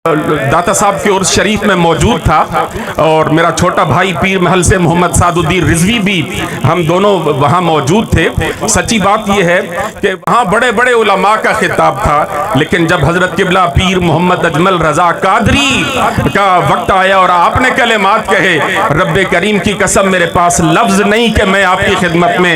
दाता साहब की उर्स शरीफ में मौजूद था और मेरा छोटा भाई पीर महल से मोहम्मद सादुद्दीन रिजवी भी, हम दोनों वहाँ मौजूद थे। सच्ची बात यह है कि वहाँ बड़े बड़े उलमा का खिताब था, लेकिन जब हजरत किबला पीर मोहम्मद अजमल रजा कादरी का वक्त आया और आपने कलेमात कहे, रब्बे करीम की कसम मेरे पास लफ्ज नहीं कि मैं आपकी खिदमत में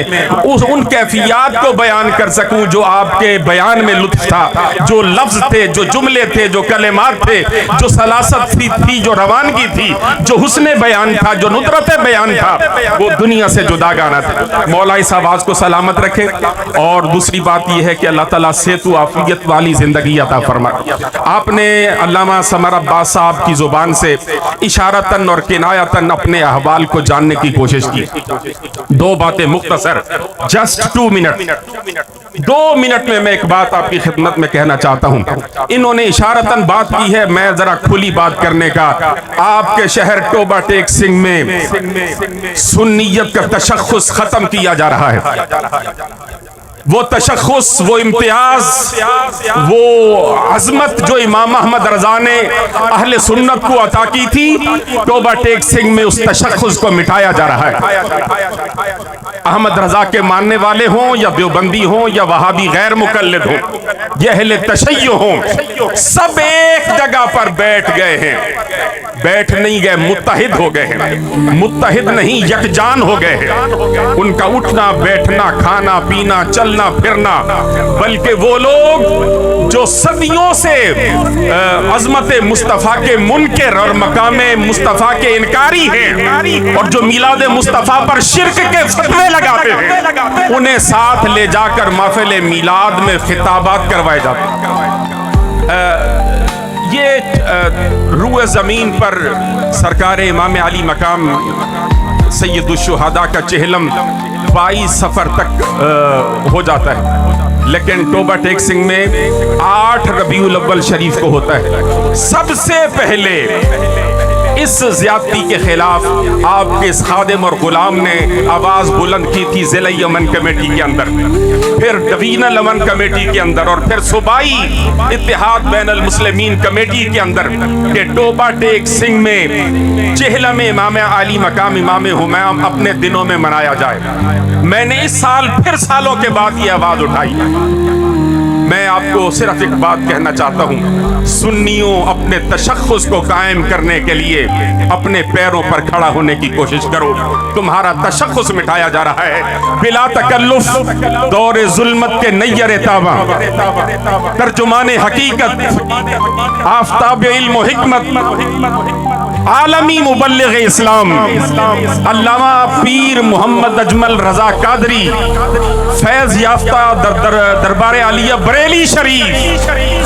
उन कैफियत को बयान कर सकूं जो आपके बयान में लुत्फ था, जो लफ्ज थे, जो जुमले थे, जो कलेमात थे, जो सलासत थी, जो रवानगी थी, जो हुस्ने बयान था, जो नुदरत बयान था, वो दुनिया से जुदागाना था। मौला इस आवाज को सलामत रखे। और दूसरी बात यह है कि अल्लाह ताला सेहत आफियत वाली जिंदगी अता फरमाए। आपने अल्लामा समर अब्बास साहब की जुबान से इशारतन और किनायतन अपने अहवाल को जानने की कोशिश की। दो बातें मुख्तसर, जस्ट 2 मिनट, 2 मिनट में मैं एक बात आपकी खिदमत में कहना चाहता हूं। इन्होंने इशारतन बात की है, मैं जरा खुली बात करने का। आपके शहर टोबा टेक सिंह में सुन्नियत का तशख्खुस खत्म किया जा रहा है। वो तशख्खुस, वो इम्तियाज, वो अजमत जो इमाम अहमद रजा ने अहले सुन्नत को अता की थी, टोबा टेक सिंह में उस तशख्खुस को मिटाया जा रहा है। अहमद रजा के मानने वाले हों या देवबंदी हों या वहाबी गैर मुकल्लिद हों, या अहले तशय्युअ हों, सब एक जगह पर बैठ गए हैं। बैठ नहीं गए, मुत्तहिद हो गए हैं। मुत्तहिद नहीं, यकजान हो गए हैं। उनका उठना बैठना, खाना पीना, चलना फिरना, बल्कि वो लोग जो सदियों से अजमत मुस्तफ़ा के मुनकर और मकामे मुस्तफ़ा के इनकारी हैं और जो मिलाद मुस्तफ़ा पर शिर्क के फतवे लगाते हैं, उन्हें साथ ले जाकर महफिल मिलाद में खिताबात करवाए जाते हैं। ये रूए ज़मीन पर सरकार इमाम अली मकाम सैयदुश्शुहदा का चेहलम 22 सफ़र तक हो जाता है, लेकिन टोबा टेक सिंह में 8 रबीउल अव्वल शरीफ को होता है। सबसे पहले इस ज्यादती के खिलाफ आपके इस खादिम और गुलाम ने आवाज बुलंद की थी ज़िला यमन कमेटी के अंदर, फिर डिवीजनल अमन कमेटी के अंदर, और फिर सूबाई इत्तेहाद बैनुल मुस्लिमीन कमेटी के अंदर के टोबा टेक सिंह में चेहलम इमाम अली मकाम इमाम हुमैम अपने दिनों में मनाया जाए। मैंने इस साल फिर सालों के बाद ये आवाज उठाई। मैं आपको सिर्फ एक बात कहना चाहता हूँ, सुन्नियों अपने तशख्खुस को कायम करने के लिए अपने पैरों पर खड़ा होने की कोशिश करो। तुम्हारा तशख्खुस मिटाया जा रहा है बिला तकल्लुफ। दौरे जुल्मत के नैयर ताबा, तर्जुमाने हकीकत, आफताब इल्म व हिकमत, आलमी मुबल्लिग इस्लाम अल्लामा पीर मोहम्मद अजमल रजा कादरी फैज याफ्ता दरबार आलिया बरेली शरीफ,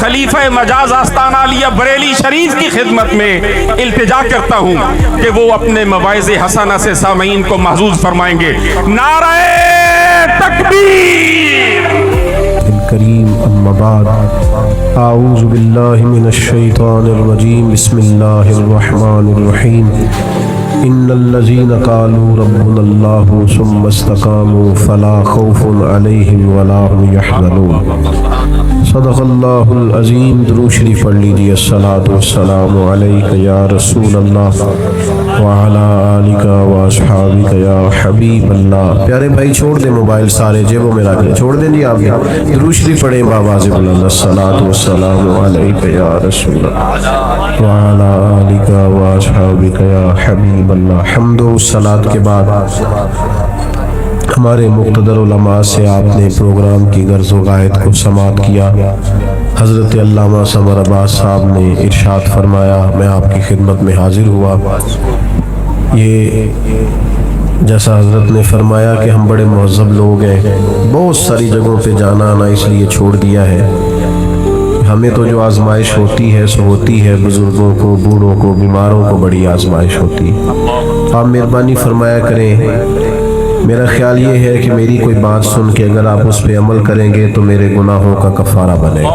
खलीफा मजाज आस्ताना आलिया बरेली शरीफ की खिदमत में इल्तिजा करता हूँ कि वो अपने मवाइज़े हसना से सामीन को महजूज फरमाएंगे। नारे तकबीर। करीम अम्मा बाद, आऊज़ु बिल्लाहि मिनश शैतानिर रजीम, बिस्मिल्लाहिर रहमानिर रहीम। इन्नल्लज़ीना क़ालू रब्बुनल्लाहु सुम्मा इस्तक़ामू फला खौफ़ुन अलैहिम वला हुम यहज़नून। सदक़ल्लाहुल अज़ीम। दुरूद शरीफ पढ़ लीजिए। अस्सलातु वस्सलामु अलैका या रसूलल्लाह व अला आलिका व अस्हाबिका या हबीबल्लाह। प्यारे भाई छोड़ दे मोबाइल, सारे जेबों में रख ले, छोड़ दें जी आप। दुरूद शरीफ पढ़ें बावाज़ बुलंद। अस्सलातु वस्सलामु अलैका या रसूलल्लाह व अला आलिका व अस्हाबिका या हबीबल्लाह। हम्दो सलात के बाद हमारे मुक़्तदर उलमा से आपने प्रोग्राम की गर्ज़ व गायत को समाअत किया। हज़रत अल्लामा समर अब्बास साहब ने इरशाद फरमाया, मैं आपकी खिदमत में हाजिर हुआ। ये जैसा हज़रत ने फरमाया कि हम बड़े मुहज़्ज़ब लोग हैं, बहुत सारी जगहों पे जाना आना इसलिए छोड़ दिया है। हमें तो जो आजमाइश होती है सो होती है, बुज़ुर्गों को, बूढ़ों को, बीमारों को बड़ी आजमाइश होती है। आप मेहरबानी फरमाया करें। मेरा ख्याल ये है कि मेरी कोई बात सुन के अगर आप उस पर अमल करेंगे तो मेरे गुनाहों का कफ़ारा बनेगा।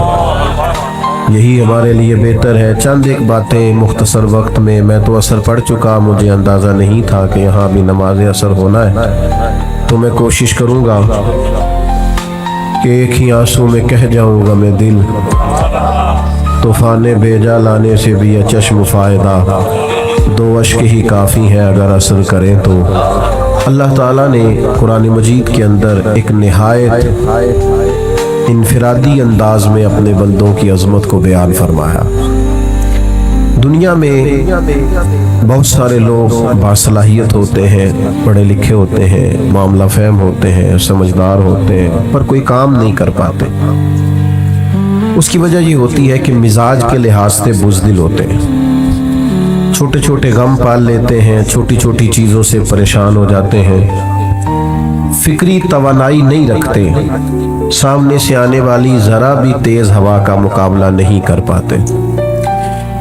यही हमारे लिए बेहतर है। चंद एक बातें मुख्तसर वक्त में। मैं तो असर पढ़ चुका, मुझे अंदाज़ा नहीं था कि यहाँ भी नमाज असर होना है, तो मैं कोशिश करूँगा कि एक ही आंसू में कह जाऊँगा मैं दिल। तो तूफ़ान बेजा लाने से भी चश्म फ़ायदा, दो अश्क ही काफ़ी हैं अगर असर करें तो। अल्लाह ताला ने कुरान मजीद के अंदर एक निहायत इनफरादी अंदाज में अपने बंदों की अज़मत को बयान फरमाया। दुनिया में बहुत सारे लोग बासलाहियत होते हैं, पढ़े लिखे होते हैं, मामला फहम होते हैं, समझदार होते हैं, पर कोई काम नहीं कर पाते। उसकी वजह ये होती है कि मिजाज के लिहाज से बुज़दिल होते हैं, छोटे छोटे गम पाल लेते हैं, छोटी छोटी चीज़ों से परेशान हो जाते हैं, फिक्री तवानाई नहीं रखते, सामने से आने वाली ज़रा भी तेज़ हवा का मुकाबला नहीं कर पाते।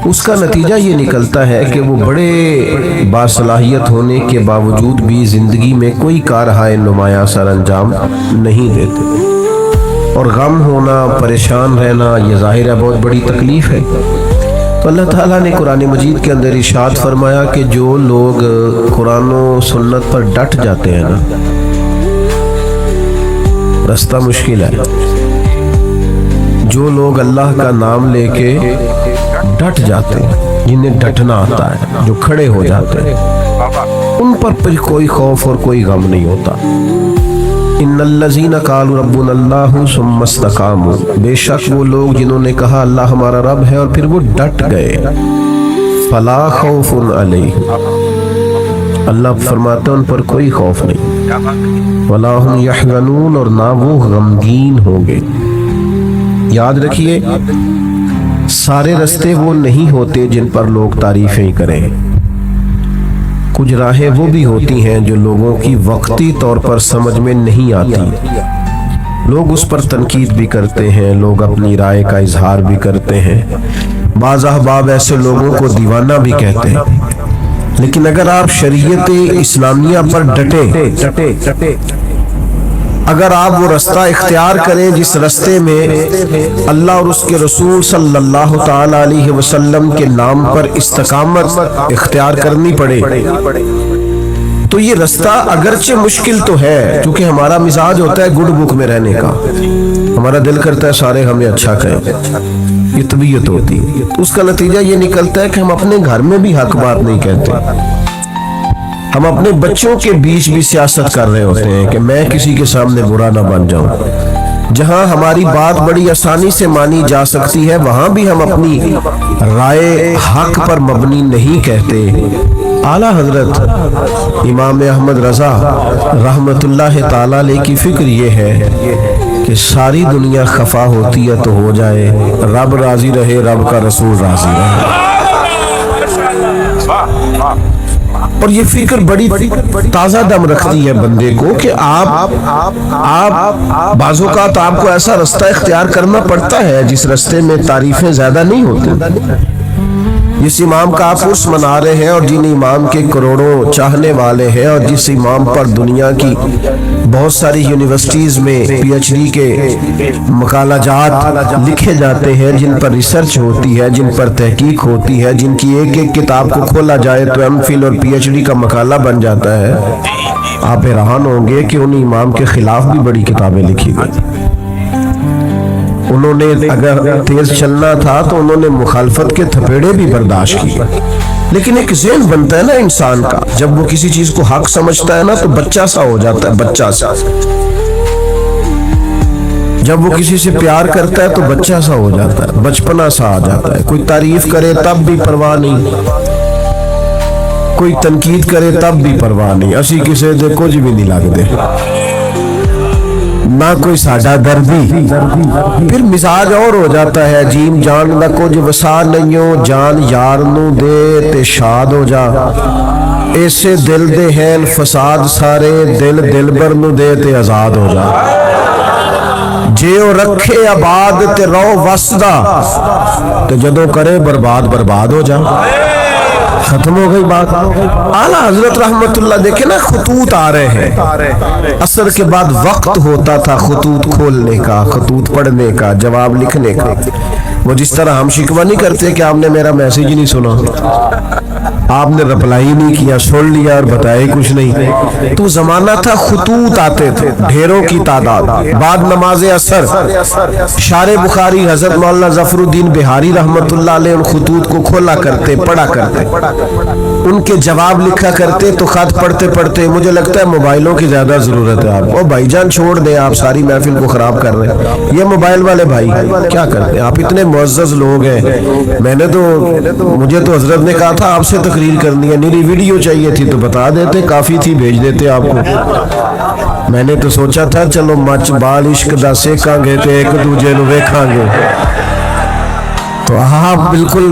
उसका नतीजा ये निकलता है कि वो बड़े बासलाहियत होने के बावजूद भी ज़िंदगी में कोई कारहाय नुमाया सर अंजाम नहीं देते। और गम होना, परेशान रहना, ये ज़ाहिर है बहुत बड़ी तकलीफ़ है। तो अल्लाह ताला ने कुरान मजीद के अंदर इरशाद फरमाया कि जो लोग कुरान और सुन्नत पर डट जाते हैं ना, रास्ता मुश्किल है। जो लोग अल्लाह का नाम लेके डट जाते हैं, जिन्हें डटना आता है, जो खड़े हो जाते हैं, उन पर फिर कोई खौफ और कोई गम नहीं होता। इन्नल्लज़ीना क़ालू रब्बुनल्लाहु सुम्मा इस्तक़ामू, बेशक वो लोग जिन्होंने कहा अल्लाह हमारा रब है और फिर वो डट गए, फला खौफुन अलैहिम, अल्लाह फरमाते उन पर कोई खौफ नहीं, वला हुम यहज़नून, और ना वो गमगीन होंगे। याद रखिए, सारे रास्ते वो नहीं होते जिन पर लोग तारीफें करें। कुछ राहें वो भी होती हैं जो लोगों की वक्ती तौर पर समझ में नहीं आती, लोग उस पर तनकीद भी करते हैं, लोग अपनी राय का इजहार भी करते हैं, बाज़ अहबाब ऐसे लोगों को दीवाना भी कहते हैं। लेकिन अगर आप शरीयत इस्लामिया पर डटे, अगर आप वो रास्ता इख्तियार करें जिस रास्ते में अल्लाह और उसके रसूल सल्लल्लाहु ताला अलैहि वसल्लम के नाम पर इस्तकामत इख्तियार करनी पड़े, तो ये रास्ता अगरचे मुश्किल तो है, क्योंकि हमारा मिजाज होता है गुड बुक में रहने का, हमारा दिल करता है सारे हमें अच्छा कहें, ये तबीयत होती है। तो उसका नतीजा ये निकलता है कि हम अपने घर में भी हक बात नहीं कहते, हम अपने बच्चों के बीच भी सियासत कर रहे होते हैं कि मैं किसी के सामने बुरा ना बन जाऊं। जहां हमारी बात बड़ी आसानी से मानी जा सकती है, वहां भी हम अपनी राय हक पर मबनी नहीं कहते। आला हजरत इमाम अहमद रजा रहमतुल्लाह ताला अलैह की फिक्र ये है कि सारी दुनिया खफा होती है तो हो जाए, रब राजी रहे, रब का रसूल राजी रहे। और ये फिक्र बड़ी ताज़ा दम रखती है बंदे को कि आप बाज़ोकात आपको ऐसा रास्ता इख्तियार करना पड़ता है जिस रास्ते में तारीफें ज्यादा नहीं होती। जिस इमाम का आप उर्स मना रहे हैं और जिन इमाम के करोड़ों चाहने वाले हैं और जिस इमाम पर दुनिया की बहुत सारी यूनिवर्सिटीज में पीएचडी के मकालाजात लिखे जाते हैं, जिन पर रिसर्च होती है, जिन पर तहकीक होती है, जिनकी एक एक किताब को खोला जाए तो एमफिल और पीएचडी का मकाला बन जाता है, आप हैरान होंगे कि उन इमाम के खिलाफ भी बड़ी किताबें लिखी गई। उन्होंने अगर तेज चलना था तो उन्होंने मुखालफत के थपेड़े भी बर्दाश्त किए। लेकिन एक ज़हन बनता है ना इंसान का, जब वो किसी चीज को हक समझता है ना तो बच्चा सा हो जाता है, बच्चा सा। जब वो किसी से प्यार करता है तो बच्चा सा हो जाता है, बचपना सा आ जाता है। कोई तारीफ करे तब भी परवाह नहीं, कोई तनकीद करे तब भी परवाह नहीं, असी किसी दे कुछ भी नहीं लगते, ना कोई साडा दर्दी। फिर मिजाज और हो जाता है, जीम जान दा कुछ वसा नहीं हो, जान यार नू दे ते शाद हो जा, ऐसे दिल दे हैल फसाद सारे, दिल दिलबर नू दे ते आजाद हो जा, जे ओ रखे आबाद ते रहो वसदा, ते जदों करे बर्बाद बर्बाद हो जा। खत्म हो गई बात। आला हजरत रहमतुल्लाह देखे ना, खतूत आ रहे हैं, असर के बाद वक्त होता था खतूत खोलने का, खतूत पढ़ने का, जवाब लिखने का। वो जिस तरह हम शिकवा नहीं करते कि आपने मेरा मैसेज ही नहीं सुना, آپ نے رپلائی نہیں کیا, سن لیا اور بتایا کچھ نہیں. تو زمانہ تھا خطوط آتے تھے ڈھیروں کی تعداد. بعد نماز اثر شارح بخاری حضرت مولانا ظفر الدین بہاری رحمت اللہ علیہ ان خطوط کو کھولا کرتے, پڑھا کرتے, ان کے جواب لکھا کرتے. تو خط پڑھتے پڑھتے مجھے لگتا ہے موبائلوں کی زیادہ ضرورت ہے آپ کو. بھائی جان چھوڑ دیں, آپ ساری محفل کو خراب کر رہے ہیں. یہ موبائل والے بھائی کیا کرتے ہیں؟ آپ اتنے معزز لوگ ہیں. مجھے تو حضرت نے کہا تھا آپ سے تقریر کرنی ہے, میری ویڈیو چاہیے تھی تو بتا دیتے, کافی تھی, بھیج دیتے آپ کو. میں نے تو سوچا تھا چلو مچ بال عشق دا سیکھاں گے تے ایک دوجے نو ویکھاں گے. تو آپ بالکل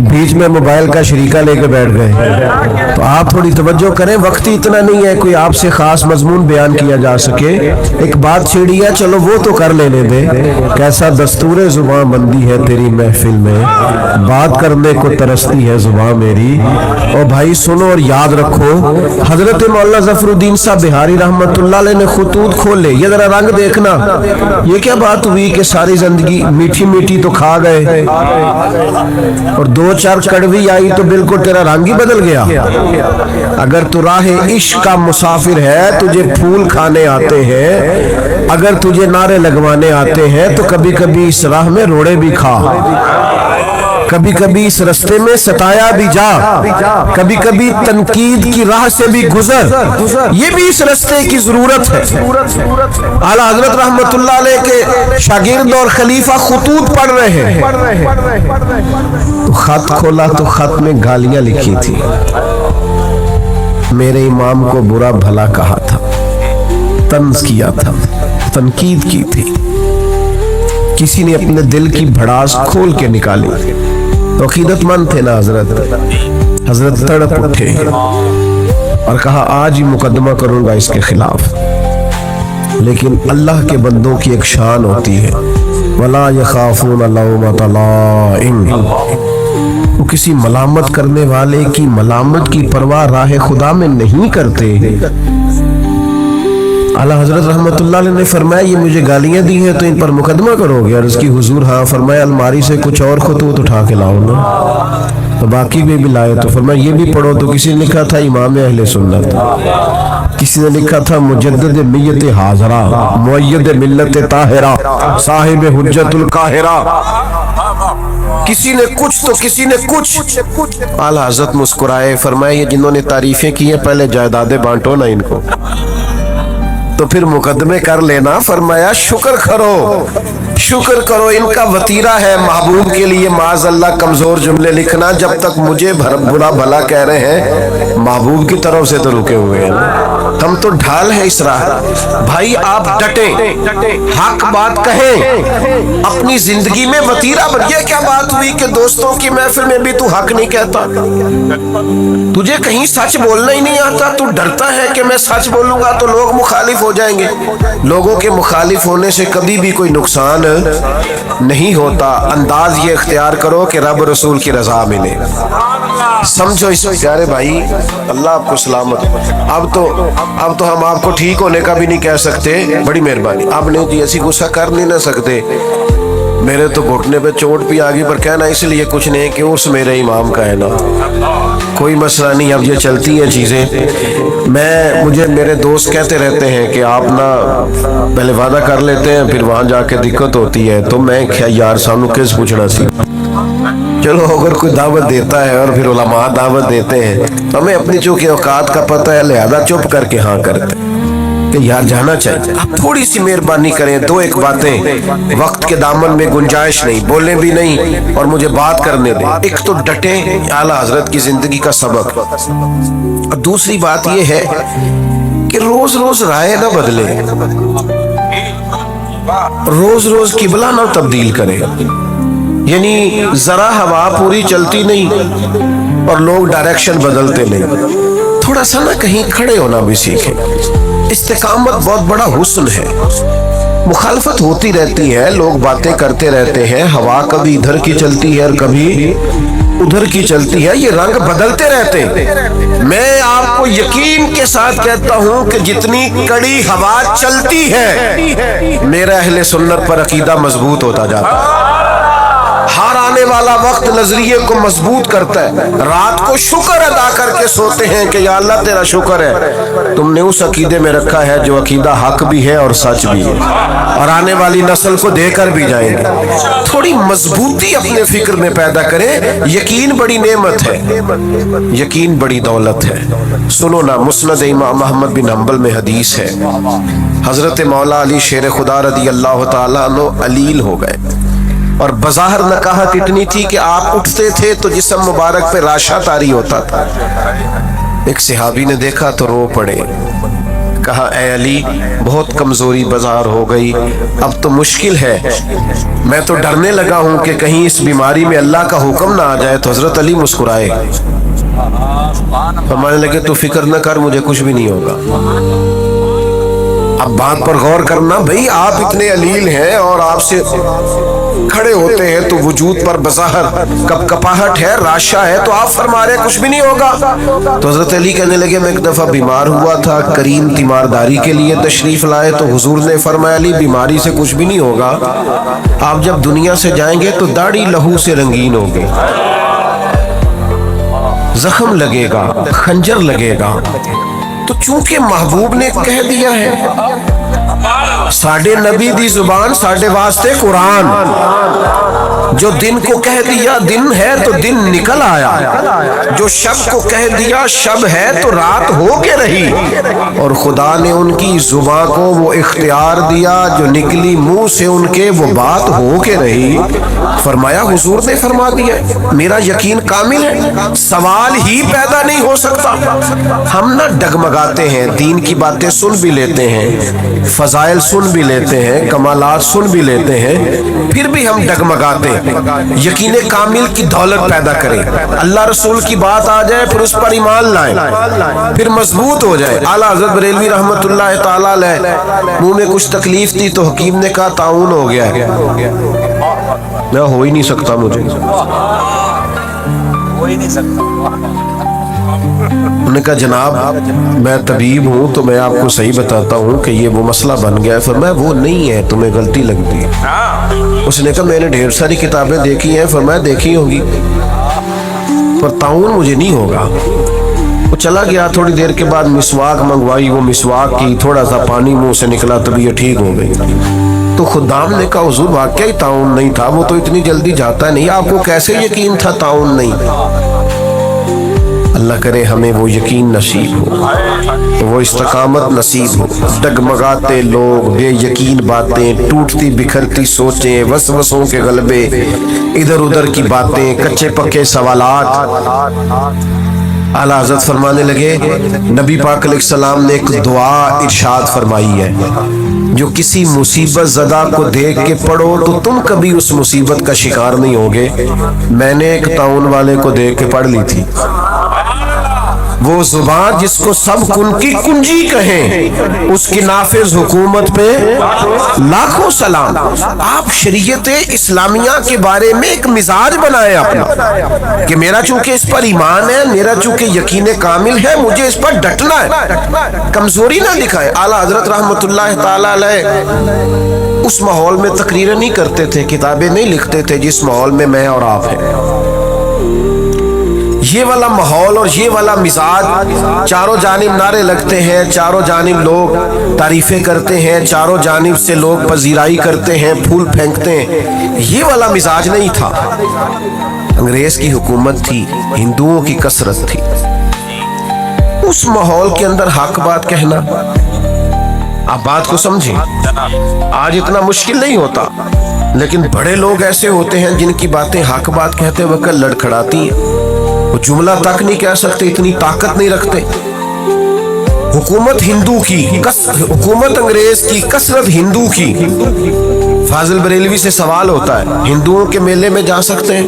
بیچ میں موبائل کا شریکہ لے کے بیٹھ گئے. تو آپ تھوڑی توجہ کریں, وقت اتنا نہیں ہے کوئی آپ سے خاص مضمون بیان کیا جا سکے. ایک بات چھیڑی ہے, چلو وہ تو کر لینے دے. کیسا دستور زبان بندی ہے تیری محفل میں, بات کرنے کو ترستی ہے زبان میری. اور بھائی سنو اور یاد رکھو, حضرت مولانا ظفر الدین صاحب بہاری رحمت اللہ علیہ نے خطوط کھولے. یہ ذرا رنگ دیکھنا, یہ کیا بات ہوئی کہ ساری زندگی میٹھی میٹھی تو کھا گئے اور دو چار کڑوی آئی تو بالکل تیرا رنگ ہی بدل گیا. اگر تو راہ عشق کا مسافر ہے, تجھے پھول کھانے آتے ہیں, اگر تجھے نعرے لگوانے آتے ہیں, تو کبھی کبھی اس راہ میں روڑے بھی کھا, کبھی کبھی اس رستے میں ستایا بھی جا, کبھی کبھی تنقید کی راہ سے بھی گزر. یہ بھی اس رستے کی ضرورت ہے. اعلیٰ حضرت رحمت اللہ علیہ کے شاگرد اور خلیفہ خطوط پڑھ رہے ہیں. تو خط کھولا تو خط میں گالیاں لکھی تھی. میرے امام کو برا بھلا کہا تھا, طنز کیا تھا, تنقید کی تھی. کسی نے اپنے دل کی بھڑاس کھول کے نکالی. تو عقیدت مند تھے نا حضرت تڑپ اٹھے اور کہا آج ہی مقدمہ کروں گا اس کے خلاف. لیکن اللہ کے بندوں کی ایک شان ہوتی ہے, وَلَا يَخَافُونَ لَوْمَةَ لَائِمٍ. وہ کسی ملامت کرنے والے کی ملامت کی پرواہ راہ خدا میں نہیں کرتے. اعلیٰ حضرت رحمت اللہ علیہ نے فرمایا یہ مجھے گالیاں دی ہیں تو ان پر مقدمہ کرو گے؟ عرض کی حضور ہاں. فرمایا الماری سے کچھ اور خطوط اٹھا کے لاؤ نا. تو باقی بھی لائے. تو فرمایا یہ بھی پڑھو. تو کسی نے لکھا تھا امام اہل سنت, کسی نے لکھا تھا مجدد میت حاضرہ, مؤید ملت طاہرہ, صاحب حجت القاہرہ. کسی نے کچھ تو کسی نے کچھ. اعلیٰ حضرت مسکرائے, فرمایا یہ جنہوں نے تعریفیں کی ہیں پہلے جائیدادیں بانٹو نا ان کو, تو پھر مقدمے کر لینا. فرمایا شکر کرو, شکر کرو, ان کا وطیرہ ہے محبوب کے لیے معاذ اللہ کمزور جملے لکھنا. جب تک مجھے برا بھلا کہہ رہے ہیں, محبوب کی طرف سے تو رکے ہوئے ہیں. ہم تو ڈھال ہے اس راہ. بھائی آپ ڈٹیں, حق بات کہیں, اپنی زندگی میں وطیرہ بن. یہ کیا بات ہوئی کہ دوستوں کی محفل میں بھی تو حق نہیں کہتا؟ تجھے کہیں سچ بولنا ہی نہیں آتا, تو ڈرتا ہے کہ میں سچ بولوں گا تو لوگ مخالف ہو جائیں گے. لوگوں کے مخالف ہونے سے کبھی بھی کوئی نقصان نہیں ہوتا. انداز یہ اختیار کرو کہ رب رسول کی رضا ملے. سمجھو اس پیارے بھائی, اللہ آپ کو سلامت. اب تو ہم آپ کو ٹھیک ہونے کا بھی نہیں کہہ سکتے. بڑی مہربانی, آپ نے جی ایسی غصہ کر نہیں نہ سکتے. میرے تو گھٹنے پہ چوٹ بھی آگئی, پر کہنا اس لیے کچھ نہیں کہ اس میرے امام کا ہے نا, کوئی مسئلہ نہیں. اب یہ چلتی ہیں چیزیں. مجھے میرے دوست کہتے رہتے ہیں کہ آپ نا پہلے وعدہ کر لیتے ہیں پھر وہاں جا کے دقت ہوتی ہے. تو میں کیا یار سانو کس پوچھنا سی. چلو اگر کوئی دعوت دیتا ہے اور پھر علماء دعوت دیتے ہیں, تو ہمیں اپنی چونکہ اوقات کا پتہ ہے, لہذا چپ کر کے ہاں کرتے کہ یار جانا چاہیے. آپ تھوڑی سی مہربانی کریں, دو ایک باتیں, وقت کے دامن میں گنجائش نہیں, بولیں بھی نہیں اور مجھے بات کرنے دیں. ایک تو ڈٹیں, اعلیٰ حضرت کی زندگی کا سبق. اور دوسری بات یہ ہے کہ روز روز رائے نہ بدلے, روز روز قبلہ نہ تبدیل کرے. یعنی ذرا ہوا پوری چلتی نہیں اور لوگ ڈائریکشن بدلتے نہیں. تھوڑا سا نہ کہیں کھڑے ہونا بھی سیکھیں. استقامت بہت بڑا حسن ہے. مخالفت ہوتی رہتی ہے, لوگ باتیں کرتے رہتے ہیں, ہوا کبھی ادھر کی چلتی ہے اور کبھی ادھر کی چلتی ہے, یہ رنگ بدلتے رہتے ہیں. میں آپ کو یقین کے ساتھ کہتا ہوں کہ جتنی کڑی ہوا چلتی ہے, میرا اہل سنت پر عقیدہ مضبوط ہوتا جاتا ہے. ہر آنے آنے والا وقت نظریے کو مضبوط کرتا ہے. رات کو شکر ادا کر کے سوتے ہیں کہ یا اللہ تیرا شکر ہے تم نے اس عقیدے میں رکھا ہے جو عقیدہ حق بھی ہے اور سچ بھی ہے اور آنے والی نسل کو دے کر بھی جائیں گے. تھوڑی مضبوطی اپنے فکر میں پیدا کریں. یقین بڑی نعمت ہے, یقین بڑی دولت ہے. سنو نا, مسند امام احمد بن حنبل میں حدیث ہے, حضرت مولا علی شیر خدا رضی اللہ تعالیٰ عنہ علیل ہو گئے اور بظاہر نکاحت اتنی تھی کہ آپ اٹھتے تھے تو جسم مبارک پہ راشا طاری ہوتا تھا. ایک صحابی نے دیکھا تو رو پڑے, کہا اے علی بہت کمزوری بظاہر ہو گئی, اب تو مشکل ہے, میں تو ڈرنے لگا ہوں کہ کہیں اس بیماری میں اللہ کا حکم نہ آ جائے. تو حضرت علی مسکرائے, فرمانے لگے تو فکر نہ کر, مجھے کچھ بھی نہیں ہوگا. اب بات پر غور کرنا بھئی, آپ اتنے علیل ہیں اور آپ سے کھڑے ہوتے ہیں تو وجود پر بظاہر کپ کپاہٹ ہے, راشا ہے, تو آپ فرما رہے کچھ بھی نہیں ہوگا. تو حضرت علی کہنے لگے میں ایک دفعہ بیمار ہوا تھا, کریم تیمارداری کے لیے تشریف لائے تو حضور نے فرمایا علی بیماری سے کچھ بھی نہیں ہوگا, آپ جب دنیا سے جائیں گے تو داڑھی لہو سے رنگین ہوگی, زخم لگے گا, خنجر لگے گا. تو چونکہ محبوب نے کہہ دیا ہے, ساڈے نبی دی زبان ساڈے واسطے قرآن, جو دن کو کہہ دیا دن ہے تو دن نکل آیا, جو شب کو کہہ دیا شب ہے تو رات ہو کے رہی, اور خدا نے ان کی زبان کو وہ اختیار دیا جو نکلی منہ سے ان کے وہ بات ہو کے رہی. فرمایا حضور نے فرما دیا, میرا یقین کامل ہے, سوال ہی پیدا نہیں ہو سکتا. ہم نہ ڈگمگاتے ہیں, دین کی باتیں سن بھی لیتے ہیں, فضائل سن بھی لیتے ہیں, کمالات سن بھی لیتے ہیں, پھر بھی ہم ڈگمگاتے ہیں. یقین کامل کی دولت پیدا کریں, اللہ رسول کی بات آ جائے پھر اس پر ایمان لائیں, پھر مضبوط ہو جائے. اعلیٰ حضرت بریلوی رحمت اللہ تعالیٰ علیہ منہ میں کچھ تکلیف تھی تو حکیم نے کہا طاعون ہو گیا ہے, میں ہو ہی نہیں سکتا, مجھے ہو ہی نہیں سکتا. انہوں نے کہا جناب میں طبیب ہوں تو میں آپ کو صحیح بتاتا ہوں کہ یہ وہ مسئلہ بن گیا ہے. فرمایا وہ نہیں ہے, تمہیں غلطی لگتی ہے. اس نے کہا میں نے ڈھیر ساری کتابیں دیکھی ہیں. فرمایا دیکھی ہوگی پر طاعون مجھے نہیں ہوگا. وہ چلا گیا, تھوڑی دیر کے بعد مسواک منگوائی, وہ مسواک کی, تھوڑا سا پانی منہ سے نکلا, طبیعت ٹھیک ہو گئی. تو خدام نے کہا حضور واقعی طاعون نہیں تھا, وہ تو اتنی جلدی جاتا نہیں, آپ کو کیسے یقین تھا طاعون نہیں؟ اللہ کرے ہمیں وہ یقین نصیب ہو, وہ استقامت نصیب ہو. ڈگمگاتے لوگ, بے یقین باتیں, ٹوٹتی بکھرتی سوچیں, وسوسوں کے غلبے, ادھر ادھر کی باتیں, کچے پکے سوالات. اعلیٰ حضرت فرمانے لگے نبی پاک علیہ السلام نے ایک دعا ارشاد فرمائی ہے, جو کسی مصیبت زدہ کو دیکھ کے پڑھو تو تم کبھی اس مصیبت کا شکار نہیں ہوگے. میں نے ایک طاعون والے کو دیکھ کے پڑھ لی تھی, وہ زبان جس کو سب کن کی کنجی کہیں, اس کی نافذ حکومت پہ لاکھوں سلام. آپ شریعت اسلامیہ کے بارے میں ایک مزاج بنائے اپنا کہ میرا چونکہ اس پر ایمان ہے, میرا چونکہ یقین کامل ہے, مجھے اس پر ڈٹنا ہے, کمزوری نہ دکھائے. اعلیٰ حضرت رحمت اللہ تعالی علیہ اس ماحول میں تقریریں نہیں کرتے تھے, کتابیں نہیں لکھتے تھے جس ماحول میں میں اور آپ ہیں. یہ والا ماحول اور یہ والا مزاج, چاروں جانب نعرے لگتے ہیں, چاروں جانب لوگ تعریفیں کرتے ہیں, چاروں جانب سے لوگ پذیرائی کرتے ہیں, پھول پھینکتے ہیں, یہ والا مزاج نہیں تھا. انگریز کی حکومت تھی, ہندوؤں کی کثرت تھی, اس ماحول کے اندر حق بات کہنا, آپ بات کو سمجھیں, آج اتنا مشکل نہیں ہوتا, لیکن بڑے لوگ ایسے ہوتے ہیں جن کی باتیں حق بات کہتے وقت لڑکھڑاتی ہیں, وہ جملہ تک نہیں کہہ سکتے, اتنی طاقت نہیں رکھتے. حکومت ہندو کی, حکومت انگریز کی, کثرت ہندو کی. فاضل بریلوی سے سوال ہوتا ہے, ہندوؤں کے میلے میں جا سکتے ہیں؟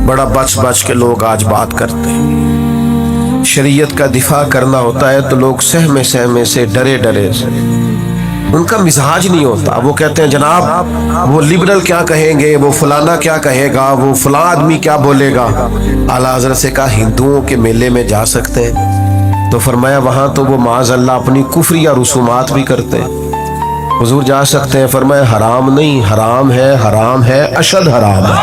بڑا بچ بچ کے لوگ آج بات کرتے ہیں. شریعت کا دفاع کرنا ہوتا ہے تو لوگ سہمے سہمے سے, ڈرے ڈرے سے, ان کا مزاج نہیں ہوتا. وہ کہتے ہیں جناب وہ لبرل کیا کہیں گے, وہ فلانا کیا کہے گا, وہ فلاں آدمی کیا بولے گا. اعلیٰ حضرت سے کہا ہندوؤں کے میلے میں جا سکتے ہیں؟ تو فرمایا وہاں تو وہ معاذ اللہ اپنی کفریہ رسومات بھی کرتے ہیں. हुजूर जा सकते हैं? फरमाया हराम नहीं, हराम है, अशद हराम है।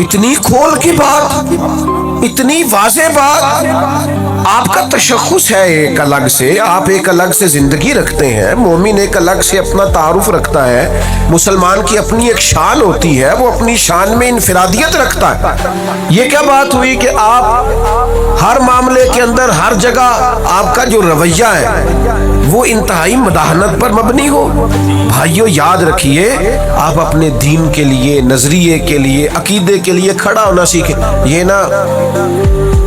इतनी खोल की बात, इतनी वाज़ेह बात। आपका तशख़्ख़ुस है एक अलग से, आप एक अलग से जिंदगी रखते हैं, मोमिन एक अलग से अपना तारुफ रखता है, मुसलमान की अपनी एक शान होती है, वो अपनी शान में इनफिरादियत रखता है। ये क्या बात हुई कि आप हर मामले के अंदर हर जगह आपका जो रवैया है वो इंतहाई मदाहनत पर मबनी हो? भाइयों याद रखिए, आप अपने दीन के लिए, नजरिए के लिए, अकीदे के लिए खड़ा होना सीखें। ये ना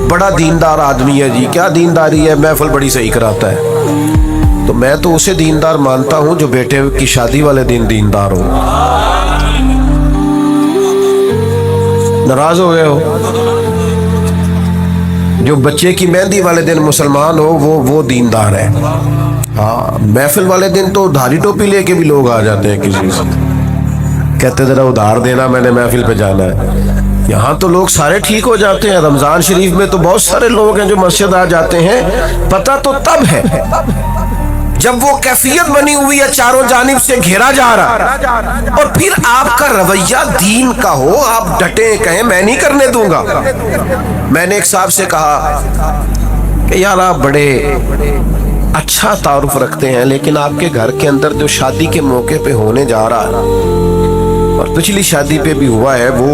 बड़ा दीनदार आदमी है जी, क्या दीनदारी है, महफिल बड़ी सही कराता है। तो मैं तो उसे दीनदार मानता हूं जो बेटे की शादी वाले दिन दीनदार हो। नाराज हो गए हो? जो बच्चे की मेहंदी वाले दिन मुसलमान हो वो दीनदार है। हाँ, महफिल वाले दिन तो उधारी टोपी लेके भी लोग आ जाते हैं किसी से, कहते जरा उधार देना, मैंने महफिल पे जाना है। यहाँ तो लोग सारे ठीक हो जाते हैं। रमजान शरीफ में तो बहुत सारे लोग हैं जो मस्जिद आ जाते हैं। पता तो तब है जब वो कैफियत बनी हुई है, चारों जानिब से घेरा जा रहा, और फिर आपका रवैया दीन का हो, आप डटे कहें मैं नहीं करने दूंगा। मैंने एक साहब से कहा कि यार आप बड़े अच्छा तारुफ रखते हैं, लेकिन आपके घर के अंदर जो शादी के मौके पे होने जा रहा है और पिछली शादी पे भी हुआ है, वो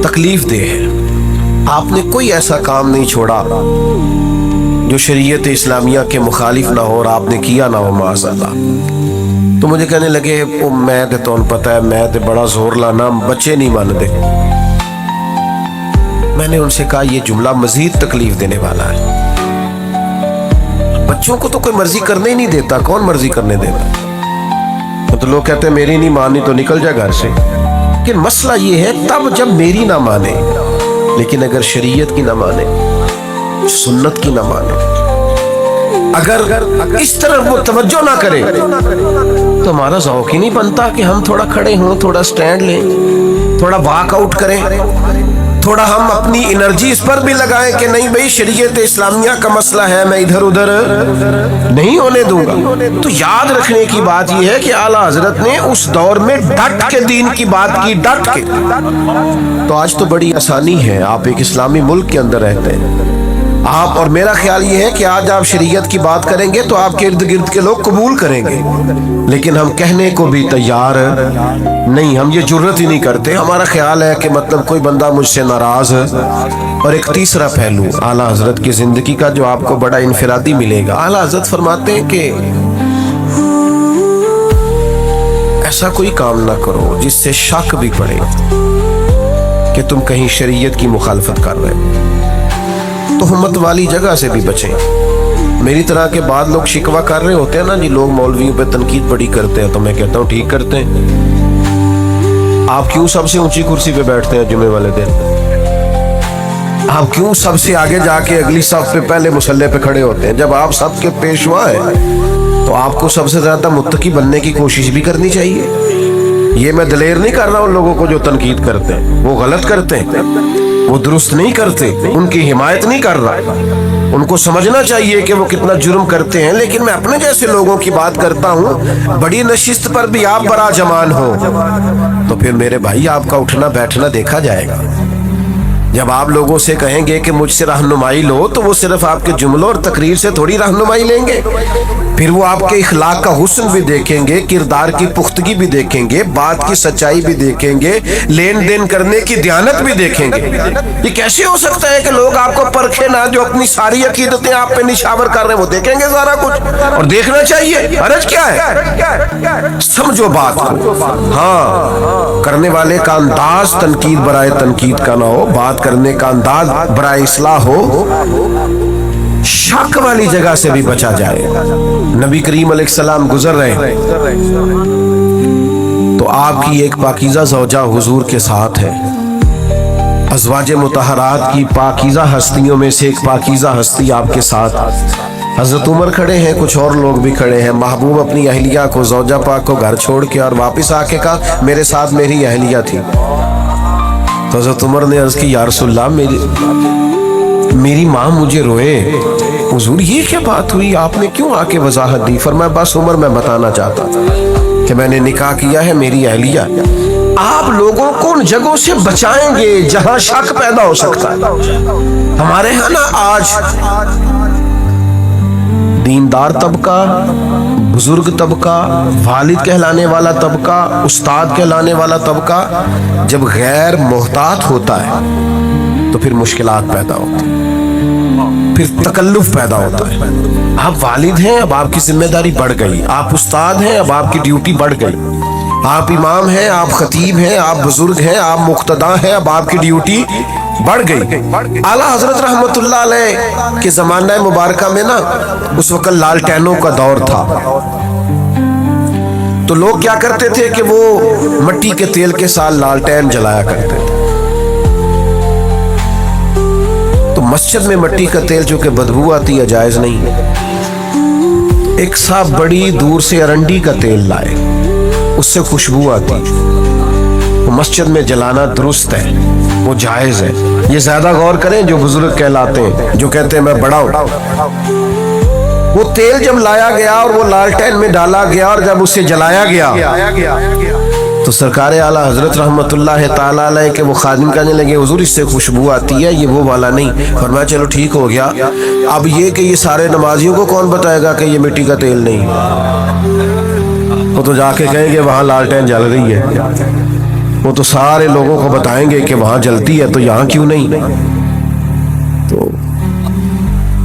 तकलीफ दे है। आपने कोई ऐसा काम नहीं छोड़ा जो शरीयत इस्लामिया के मुखालिफ ना हो और आपने किया ना हो माज़अल्लाह। तो मुझे कहने लगे वो मैं तो तुम पता है, मैं तो बड़ा जोर लाना, बच्चे नहीं मानते। मैंने उनसे कहा ये जुमला मजीद तकलीफ देने वाला है। बच्चों को तो कोई मर्जी करने ही नहीं देता, कौन मर्जी करने देता? तो लोग कहते हैं मेरी नहीं मानी तो निकल जाए घर से। लेकिन मसला ये है तब जब मेरी ना माने, लेकिन अगर शरीयत की ना माने, सुन्नत की ना माने, अगर इस तरफ वो तवज्जो ना करे, तो हमारा ज़ौक़ ही नहीं बनता कि हम थोड़ा खड़े हों, थोड़ा स्टैंड लें, थोड़ा वॉकआउट करें, थोड़ा हम अपनी एनर्जी इस पर भी लगाएं कि नहीं भाई शरीयत इस्लामिया का मसला है, मैं इधर उधर नहीं होने दूंगा। तो याद रखने की बात यह है कि आला हजरत ने उस दौर में डट के दीन की बात की, डट के। तो आज तो बड़ी आसानी है, आप एक इस्लामी मुल्क के अंदर रहते हैं आप, और मेरा ख्याल ये है कि आज आप शरीयत की बात करेंगे तो आपके इर्द गिर्द के लोग कबूल करेंगे, लेकिन हम कहने को भी तैयार नहीं, हम ये जुर्रत ही नहीं करते। हमारा ख्याल है कि मतलब कोई बंदा मुझसे नाराज है। और एक तीसरा पहलू आला हजरत की जिंदगी का जो आपको बड़ा इनफिरादी मिलेगा। आला हजरत फरमाते हैं कि ऐसा कोई काम ना करो जिससे शक भी पड़े कि तुम कहीं शरीयत की मुखालफत कर रहे हो। तोहमत वाली जगह से भी बचें। मेरी तरह के बाद लोग शिकवा कर रहे होते हैं ना जी, लोग मौलवियों पे तनकीद बड़ी करते हैं, तो मैं कहता हूँ ठीक करते हैं। आप क्यों सबसे ऊंची कुर्सी पे बैठते हैं जुमे वाले दिन? आप क्यों सबसे आगे जाके अगली सफ पे पहले मुसल्ले पे खड़े होते हैं? जब आप सबके पेशवा हैं तो आपको सबसे ज्यादा मुत्तकी बनने की कोशिश भी करनी चाहिए। ये मैं दलेर नहीं कर रहा उन लोगों को जो तनकीद करते हैं, वो गलत करते हैं, वो दुरुस्त नहीं करते, उनकी हिमायत नहीं कर रहा। उनको समझना चाहिए कि वो कितना जुर्म करते हैं, लेकिन मैं अपने जैसे लोगों की बात करता हूँ। बड़ी नशिस्त पर भी आप बड़ा जमान हो तो फिर मेरे भाई आपका उठना बैठना देखा जाएगा। जब आप लोगों से कहेंगे कि मुझसे रहनुमाई लो, तो वो सिर्फ आपके जुमलों और तकरीर से थोड़ी रहनुमाई लेंगे, फिर वो आपके इखलाक का हुस्न भी देखेंगे, किरदार की पुख्तगी भी देखेंगे, बात की सच्चाई भी देखेंगे, लेन देन करने की दयानत भी देखेंगे। ये कैसे हो सकता है कि लोग आपको परखे ना, जो अपनी सारी अकीदतें आप पे निशावर कर रहे हैं वो देखेंगे सारा कुछ, और देखना चाहिए। हरज क्या है? समझो बात को। हाँ, करने वाले का अंदाज तनकीद बराए तनकीद का ना हो, बात करने का अंदाज बराए इस्लाह हो, शक वाली जगह से भी बचा जाए। नबी करीम अलैहिस्सलाम गुजर रहे तो आपकी एक पाकीज़ा ज़ौजा हुजूर के साथ है। अज़वाज मुतहरात की पाकीज़ा हस्तियों में से एक पाकीज़ा हस्ती आपके साथ। हज़रत उमर खड़े हैं, कुछ और लोग भी खड़े हैं। महबूब अपनी अहलिया को, ज़ौजा पाक को घर छोड़ के और वापस आके कहा मेरे साथ मेरी अहलिया थी। तो हज़रत उमर ने अर्ज़ की या रसूलल्लाह, मेरी माँ मुझे रोए, हुजूर ये क्या बात हुई, आपने क्यों आके वजाहत दी? फरमाया बस उमर मैं बताना चाहता था कि मैंने निकाह किया है मेरी अहलिया। आप लोगों को उन जगहों से बचाएंगे जहां शक पैदा हो सकता है। हमारे यहाँ ना आज दीनदार तबका, बुजुर्ग तबका, वालिद कहलाने वाला तबका, उस्ताद कहलाने वाला तबका जब गैर मोहतात होता है तो फिर मुश्किलात पैदा होती है, फिर तकल्लुफ पैदा होता है। आप वालिद हैं, अब आपकी जिम्मेदारी बढ़ गई। आप उस्ताद हैं, अब आपकी ड्यूटी बढ़ गई। आप इमाम हैं, आप खतीब हैं, आप बुजुर्ग हैं, आप मुक्तदा हैं, अब आपकी ड्यूटी बढ़ गई। आला हजरत रहमतुल्लाह अलैह के ज़माना मुबारका में ना उस वक्त लालटेनों का दौर था। तो लोग क्या करते थे कि वो मट्टी के तेल के साथ लालटेन जलाया करते थे। तो मस्जिद में मट्टी का तेल जो कि बदबू आती है, जायज नहीं है। एक साहब बड़ी दूर से अरंडी का तेल लाए, उससे खुशबू आती, वो मस्जिद में जलाना दुरुस्त है, वो जायज है। ये ज्यादा गौर करें जो बुजुर्ग कहलाते हैं, जो कहते हैं मैं बड़ा हूं। वो तेल जब लाया गया और वो लालटेन में डाला गया और जब उसे जलाया गया तो सरकार आला हजरत रहमतुल्लाह ताला अलैह के वो खादिम कहने लगे हुजूर इससे खुशबू आती है, ये वो वाला नहीं। फरमाया चलो ठीक हो गया। अब ये कि ये सारे नमाजियों को कौन बताएगा कि ये मिट्टी का तेल नहीं, वो तो जाके कहेंगे वहां लालटेन जल रही है, वो तो सारे लोगों को बताएंगे कि वहां जलती है तो यहाँ क्यों नहीं। तो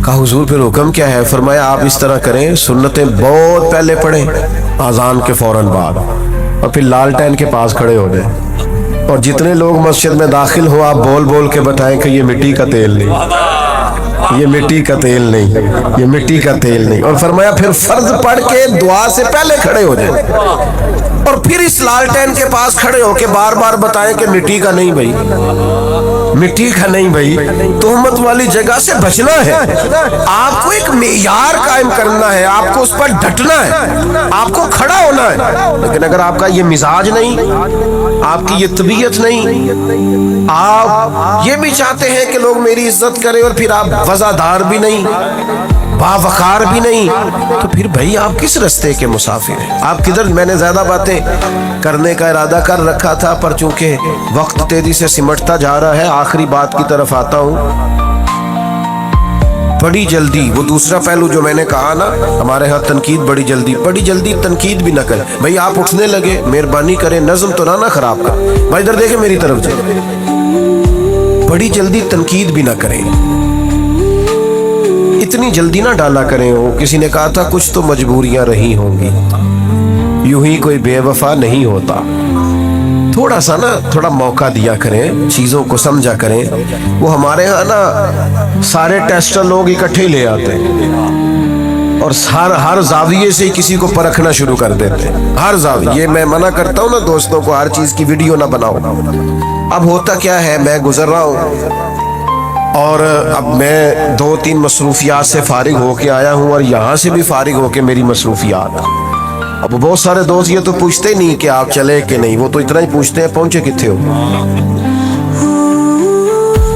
कहा हुजूर फिर हुक्म क्या है? फरमाया आप इस तरह करें, सुन्नतें बहुत पहले पढ़ें आजान के फौरन बाद, और फिर लालटेन के पास खड़े हो जाए, और जितने लोग मस्जिद में दाखिल हो आप बोल बोल के बताएं कि ये मिट्टी का तेल नहीं, ये मिट्टी का तेल नहीं, ये मिट्टी का तेल नहीं। और फरमाया फिर फर्ज पढ़ के दुआ से पहले खड़े हो जाए और फिर इस लालटेन के पास खड़े होके बार बार बताएं कि मिट्टी का नहीं भाई, मिट्टी का नहीं भाई, तोहमत वाली जगह से बचना है। आपको एक मेयार कायम करना है, आपको उस पर डटना है, आपको खड़ा होना है। लेकिन अगर आपका ये मिजाज नहीं, आपकी ये तबीयत नहीं, आप ये भी चाहते हैं कि लोग मेरी इज्जत करें और फिर आप वफादार भी नहीं, बावकार भी नहीं, तो फिर भाई आप किस रास्ते के मुसाफिर हैं? आप किधर? मैंने ज्यादा बातें करने का इरादा कर रखा था, पर चूंकि वक्त तेजी से सिमटता जा रहा है, आखिरी बात की तरफ आता हूं। बड़ी जल्दी वो दूसरा पहलू जो मैंने कहा ना, हमारे यहाँ तनकीद बड़ी जल्दी तनकीद भी न करें। भाई आप उठने लगे, मेहरबानी करें, नज्म तो ना खराब कर। भाई इधर देखें मेरी तरफ से, बड़ी जल्दी तनकीद भी ना करें, इतनी जल्दी ना डाला करें। वो किसी ने कहा था कुछ तो मजबूरियां रही होंगी, यूं ही कोई बेवफा नहीं होता। थोड़ा सा ना थोड़ा मौका दिया करें, चीजों को समझा करें। वो हमारे यहाँ ना सारे टेस्टर लोग इकट्ठे ले आते हैं और हर जाविये से किसी को परखना शुरू कर देते हैं। हर जाविये, ये मैं मना करता हूँ ना दोस्तों को, हर चीज की वीडियो ना बनाओ। अब होता क्या है, मैं गुजर रहा हूँ और अब मैं 2-3 मसरूफियात से फारिग होके आया हूँ और यहाँ से भी फारिग होके मेरी मसरूफियात। अब बहुत सारे दोस्त ये तो पूछते नहीं कि आप चले कि नहीं, वो तो इतना ही पूछते हैं पहुंचे कितने हो।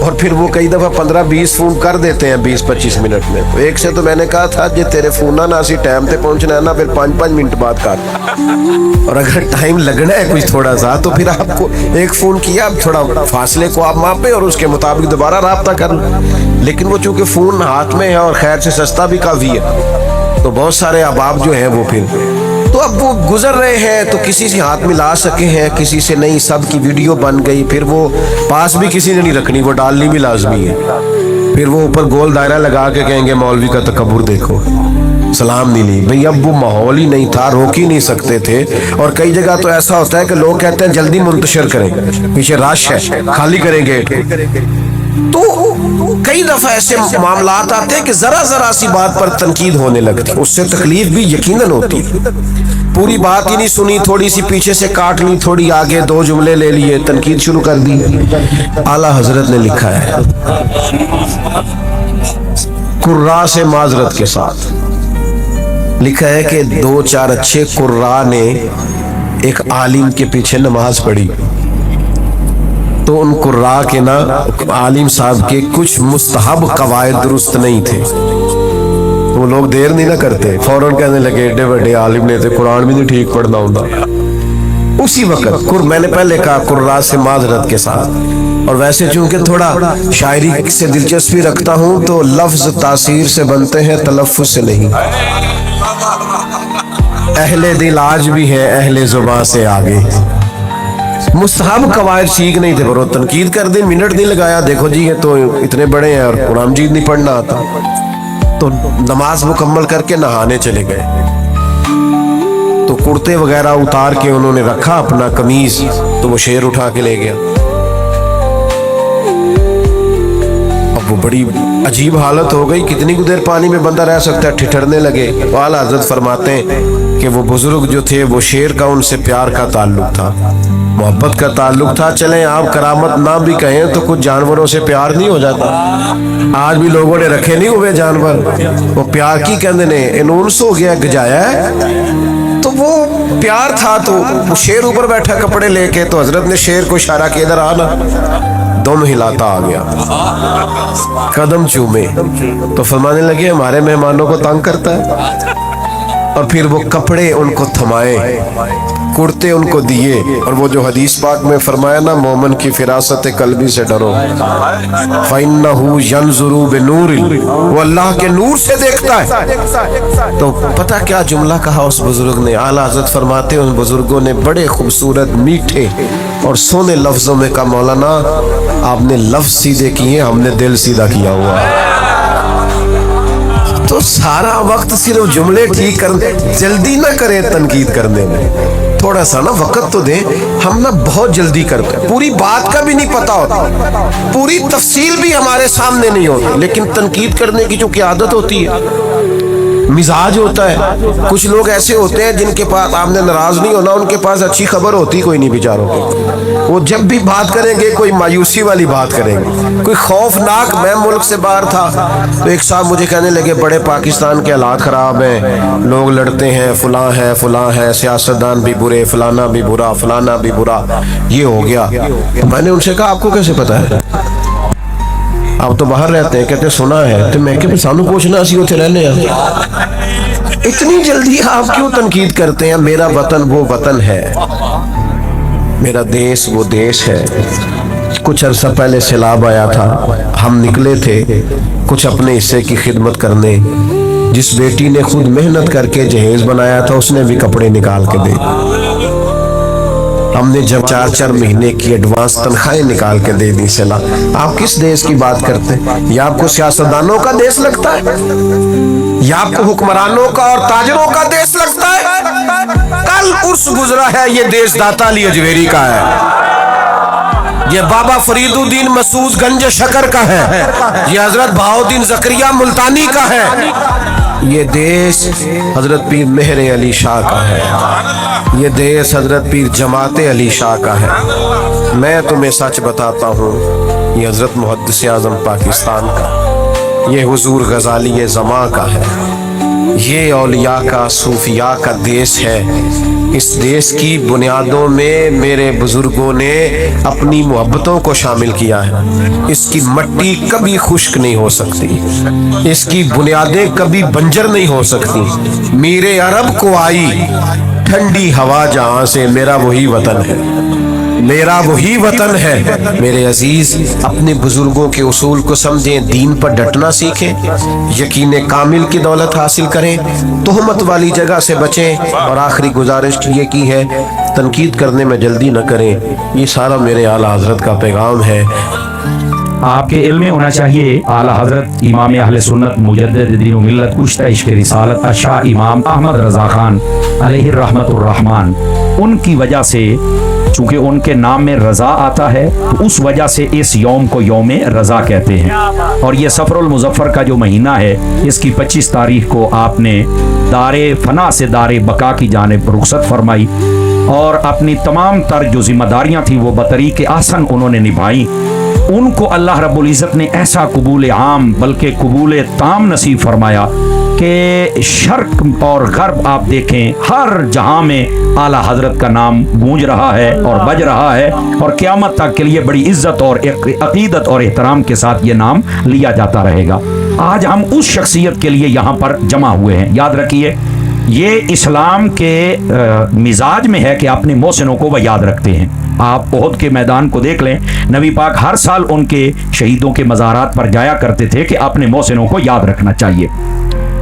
और फिर वो कई दफा 15-20 फोन कर देते हैं 20-25 मिनट में। तो एक से तो मैंने कहा था जे तेरे फोन ना सी टाइम पे पहुंचना है ना, फिर 5-5 मिनट बाद कर, और अगर टाइम लगना है कुछ थोड़ा सा तो फिर आपको एक फोन किया, थोड़ा फासले को आप मापे और उसके मुताबिक दोबारा राब्ता कर। लेकिन वो चूंकि फोन हाथ में है और खैर से सस्ता भी काफी है, तो बहुत सारे अहबाब जो हैं वो फिर तो अब वो गुजर रहे हैं, तो किसी से हाथ मिला सके हैं, किसी से नहीं, सब की वीडियो बन गई। फिर वो पास भी किसी ने नहीं रखनी, वो डालनी भी लाजमी है। फिर वो ऊपर गोल दायरा लगा के कहेंगे मौलवी का तकब्बुर देखो, सलाम नहीं ली। भाई अब वो माहौल ही नहीं था, रोक ही नहीं सकते थे। और कई जगह तो ऐसा होता है कि लोग कहते हैं जल्दी मुंतशिर करें, पीछे रश है, खाली करें गेट। तो कई दफा ऐसे मामलात आते हैं कि जरा सी बात पर तनकीद होने लगती, उससे तकलीफ भी यकीनन होती। पूरी बात ही नहीं सुनी, थोड़ी सी पीछे से काट ली, थोड़ी आगे 2 जुमले ले लिए, तनकीद शुरू कर दी। आला हजरत ने लिखा है कुर्रा से माजरत के साथ, लिखा है कि 2-4 अच्छे कुर्रा ने एक आलिम के पीछे नमाज पढ़ी, तो उन कुर्रा के ना आलिम साहब के कुछ मुस्तहब कवायद दुरुस्त नहीं थे। وہ لوگ دیر نہیں نہ کرتے, فوراً کہنے لگے ایڈے بڑے عالم نے تو قرآن بھی نہیں ٹھیک پڑھنا ہوتا. اسی وقت میں نے پہلے کہا قرآن سے معذرت کے ساتھ, اور ویسے چونکہ تھوڑا شاعری سے دلچسپی رکھتا ہوں تو لفظ تاثیر سے بنتے ہیں, تلفظ سے نہیں. اہل دل آج بھی ہے اہل زبان سے آگے. مستحب قواعد سیکھ نہیں تھے پر وہ تنقید کر دیں, منٹ نہیں لگایا, دیکھو جی یہ تو اتنے بڑے ہیں اور قرآن مجید نہیں پڑھنا آتا. تو نماز مکمل کر کے نہانے چلے گئے تو کرتے وغیرہ اتار کے انہوں نے رکھا اپنا قمیض, تو وہ شیر اٹھا کے لے گیا. اب وہ بڑی عجیب حالت ہو گئی, کتنی دیر پانی میں بندہ رہ سکتا ہے, ٹھٹھرنے لگے. اعلیٰ حضرت فرماتے ہیں کہ وہ بزرگ جو تھے وہ شیر کا ان سے پیار کا تعلق تھا, محبت کا تعلق تھا. چلیں آپ کرامت نہ بھی کہیں تو کچھ جانوروں سے پیار نہیں ہو جاتا. آج بھی لوگوں نے رکھے نہیں ہوئے جانور, وہ پیار کی کہندے نے انونس ہو گیا, گجایا ہے, تو وہ پیار تھا. تو وہ شیر اوپر بیٹھا کپڑے لے کے, تو حضرت نے شیر کو اشارہ کیا ادھر آنا, دم ہلاتا آ گیا, قدم چومے. تو فرمانے لگے ہمارے مہمانوں کو تنگ کرتا ہے. اور پھر وہ کپڑے ان کو تھمائے, کرتے ان کو دیے, اور وہ جو حدیث پاک میں فرمایا نا مومن کی فراست قلبی سے ڈرو, فَإِنَّهُ يَنْظُرُ بِنُورٍ, وہ اللہ کے نور سے دیکھتا ہے. تو پتہ کیا جملہ کہا اس بزرگ نے, اعلیٰ حضرت فرماتے ہیں ان بزرگوں نے بڑے خوبصورت میٹھے اور سونے لفظوں میں کہا مولانا آپ نے لفظ سیدھے کیے, ہم نے دل سیدھا کیا ہوا. تو سارا وقت صرف جملے ٹھیک کرنے, جلدی نہ کریں تنقید کرنے میں, تھوڑا سا نا وقت تو دیں. ہم نا بہت جلدی کرتے ہیں, پوری بات کا بھی نہیں پتا ہوتا, پوری تفصیل بھی ہمارے سامنے نہیں ہوتی, لیکن تنقید کرنے کی جو عادت ہوتی ہے, مزاج ہوتا ہے. کچھ لوگ ایسے ہوتے ہیں جن کے پاس آپ نے ناراض نہیں ہونا, ان کے پاس اچھی خبر ہوتی کوئی نہیں بیچاروں کو. وہ جب بھی بات کریں گے کوئی مایوسی والی بات کریں گے, کوئی خوفناک. میں ملک سے باہر تھا تو ایک صاحب مجھے کہنے لگے بڑے پاکستان کے حالات خراب ہیں, لوگ لڑتے ہیں, فلاں ہے, سیاستدان بھی برے, فلانا بھی برا, فلانا بھی برا, یہ ہو گیا. تو میں نے ان سے کہا آپ کو کیسے پتا ہے, آپ تو باہر رہتے ہیں. کہتے سنا ہے. تو میں کہ سانو پوچھنا اسی اتنے رہنے ہیں, اتنی جلدی آپ کیوں تنقید کرتے ہیں؟ میرا وطن وہ وطن ہے, میرا دیش وہ دیش ہے. کچھ عرصہ پہلے سیلاب آیا تھا, ہم نکلے تھے کچھ اپنے حصے کی خدمت کرنے. جس بیٹی نے خود محنت کر کے جہیز بنایا تھا اس نے بھی کپڑے نکال کے دے. ہم نے جب 4 مہینے کی ایڈوانس تنخواہیں نکال کے دے دی. سلا آپ کس دیش کی بات کرتے ہیں؟ یا آپ کو سیاستدانوں کا دیش لگتا ہے, یا آپ کو حکمرانوں کا اور تاجروں کا دیش لگتا ہے؟ کل عرس گزرا ہے, یہ دیش داتا علی اجویری کا ہے, یہ بابا فرید الدین مسعود گنج شکر کا ہے, یہ حضرت بہاؤالدین زکریا ملتانی کا ہے, یہ دیش حضرت پیر مہر علی شاہ کا ہے, یہ دیش حضرت پیر جماعت علی شاہ کا ہے. میں تمہیں سچ بتاتا ہوں یہ حضرت محدث اعظم پاکستان کا, یہ حضور غزالی زماں کا ہے, یہ اولیاء کا صوفیاء کا دیش ہے. اس دیش کی بنیادوں میں میرے بزرگوں نے اپنی محبتوں کو شامل کیا ہے. اس کی مٹی کبھی خشک نہیں ہو سکتی, اس کی بنیادیں کبھی بنجر نہیں ہو سکتی. میرے عرب کو آئی ٹھنڈی ہوا جہاں سے, میرا وہی وطن ہے, میرا وہی وطن ہے. میرے عزیز اپنے بزرگوں کے اصول کو سمجھیں, دین پر ڈٹنا سیکھیں, یقین کامل کی دولت حاصل کریں, تہمت والی جگہ سے بچیں. اور آخری گزارش یہ کی ہے تنقید کرنے میں جلدی نہ کریں. یہ سارا میرے اعلیٰ حضرت کا پیغام ہے. آپ کے علم میں ہونا چاہیے اعلیٰ حضرت امام اہل سنت مجدد دین و ملت کشتہ عشق رسالت شاہ امام احمد رضا خان علیہ الرحمت الرحمان, ان کی وجہ سے چونکہ ان کے نام میں رضا آتا ہے تو اس وجہ سے اس یوم کو یوم رضا کہتے ہیں. اور یہ صفر المظفر کا جو مہینہ ہے اس کی 25 تاریخ کو آپ نے دار فنا سے دار بقا کی جانب رخصت فرمائی, اور اپنی تمام تر جو ذمہ داریاں تھیں وہ بطریق احسن انہوں نے نبھائیں. ان کو اللہ رب العزت نے ایسا قبول عام بلکہ قبول تام نصیب فرمایا کہ شرق اور غرب آپ دیکھیں ہر جہاں میں اعلیٰ حضرت کا نام گونج رہا ہے اور بج رہا ہے, اور قیامت تک کے لیے بڑی عزت اور عقیدت اور احترام کے ساتھ یہ نام لیا جاتا رہے گا. آج ہم اس شخصیت کے لیے یہاں پر جمع ہوئے ہیں. یاد رکھیے یہ اسلام کے مزاج میں ہے کہ اپنے محسنوں کو وہ یاد رکھتے ہیں. آپ احد کے میدان کو دیکھ لیں, نبی پاک ہر سال ان کے شہیدوں کے مزارات پر جایا کرتے تھے کہ اپنے محسنوں کو یاد رکھنا چاہیے.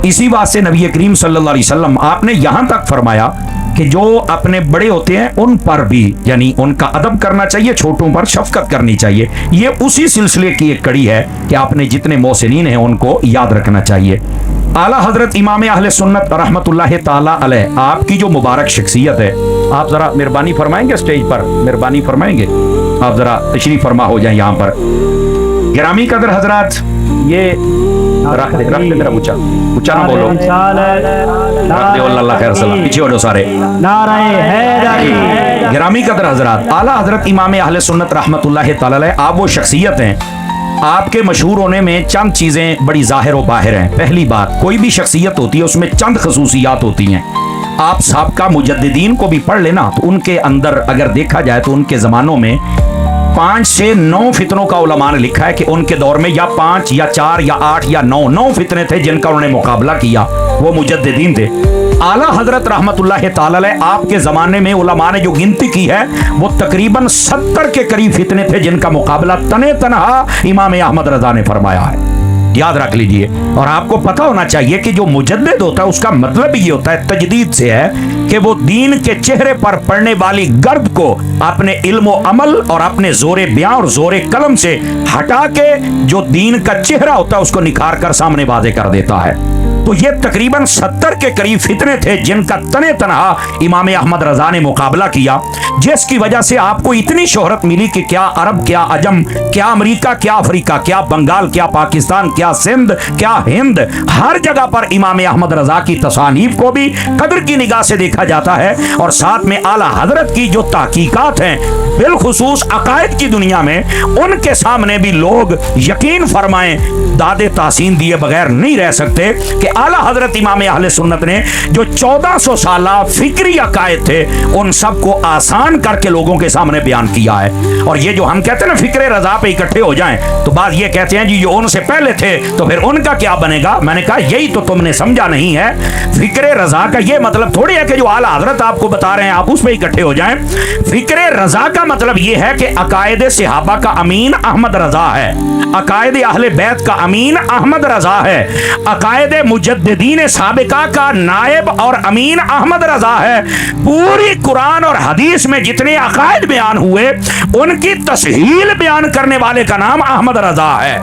اسی بات سے نبی کریم صلی اللہ علیہ وسلم آپ نے یہاں تک فرمایا کہ جو اپنے بڑے ہوتے ہیں ان پر بھی یعنی ان کا ادب کرنا چاہیے, چھوٹوں پر شفقت کرنی چاہیے. یہ اسی سلسلے کی ایک کڑی ہے کہ آپ نے جتنے محسنین ہیں ان کو یاد رکھنا چاہیے. اعلیٰ حضرت امام اہل سنت رحمت اللہ تعالی علیہ, آپ کی جو مبارک شخصیت ہے, آپ ذرا مہربانی فرمائیں گے اسٹیج پر, مہربانی فرمائیں گے آپ ذرا تشریف فرما ہو جائیں یہاں پر. گرامی قدر حضرات, یہ رکھ دے میرا اونچا نہ بولو, رکھ دے اللہ خیر سلام, پیچھے ہو جاؤ سارے. گرامی قدر حضرات, اعلیٰ حضرت امام اہل سنت رحمت اللہ تعالی علیہ آپ وہ شخصیت ہیں, آپ کے مشہور ہونے میں چند چیزیں بڑی ظاہر و باہر ہیں. پہلی بات, کوئی بھی شخصیت ہوتی ہے اس میں چند خصوصیات ہوتی ہیں. آپ سابقہ مجددین کو بھی پڑھ لینا تو ان کے اندر اگر دیکھا جائے تو ان کے زمانوں میں 5 سے 9 فتنوں کا علماء نے لکھا ہے کہ ان کے دور میں یا 5 یا 4 یا 8 یا 9 فتنے تھے جن کا انہوں نے مقابلہ کیا, وہ مجددین تھے. اعلیٰ حضرت رحمت اللہ تعالی علیہ آپ کے زمانے میں علماء نے جو گنتی کی ہے وہ تقریباً 70 کے قریب فتنے تھے جن کا مقابلہ تنہا امام احمد رضا نے فرمایا ہے. یاد رکھ لیجئے. اور آپ کو پتا ہونا چاہیے کہ جو مجدد ہوتا ہے اس کا مطلب یہ ہوتا ہے, تجدید سے ہے کہ وہ دین کے چہرے پر پڑنے والی گرد کو اپنے علم و عمل اور اپنے زور بیان اور زور قلم سے ہٹا کے جو دین کا چہرہ ہوتا ہے اس کو نکھار کر سامنے واضح کر دیتا ہے. تو یہ تقریباً 70 کے قریب فتنے تھے جن کا تنہا امام احمد رضا نے مقابلہ کیا, جس کی وجہ سے آپ کو اتنی شہرت ملی کہ کیا عرب, کیا عجم, کیا امریکہ, کیا افریقہ, کیا بنگال, کیا پاکستان, کیا سندھ, کیا ہند, ہر جگہ پر امام احمد رضا کی تصانیف کو بھی قدر کی نگاہ سے دیکھا جاتا ہے. اور ساتھ میں اعلیٰ حضرت کی جو تحقیقات ہیں بالخصوص عقائد کی دنیا میں, ان کے سامنے بھی لوگ یقین فرمائیں داد تحسین دیے بغیر نہیں رہ سکتے کہ اعلیٰ حضرت امام اہل سنت نے جو 1400 سالہ فکری عقائد تھے ان سب کو آسان کر کے لوگوں کے سامنے بیان کیا ہے. اور یہ جو ہم کہتے ہیں نا فکر رضا پہ اکٹھے ہو جائیں, تو بعض یہ کہتے ہیں جی جو ان سے پہلے تھے تو پھر ان کا کیا بنے گا. میں نے کہا یہی تو تم نے سمجھا نہیں ہے. فکر رضا کا یہ مطلب تھوڑی ہے کہ جو اعلیٰ حضرت آپ کو بتا رہے ہیں آپ اس پہ اکٹھے ہو جائیں. فکر رضا کا مطلب یہ ہے کہ عقائد صحابہ کا امین احمد رضا ہے, عقائد اہل بیت کا امین احمد رضا ہے, عقائد مجددین سابقہ کا نائب اور امین احمد رضا ہے. پوری قرآن اور حدیث میں جتنے عقائد بیان ہوئے ان کی تصحیح بیان کرنے والے کا نام احمد رضا ہے.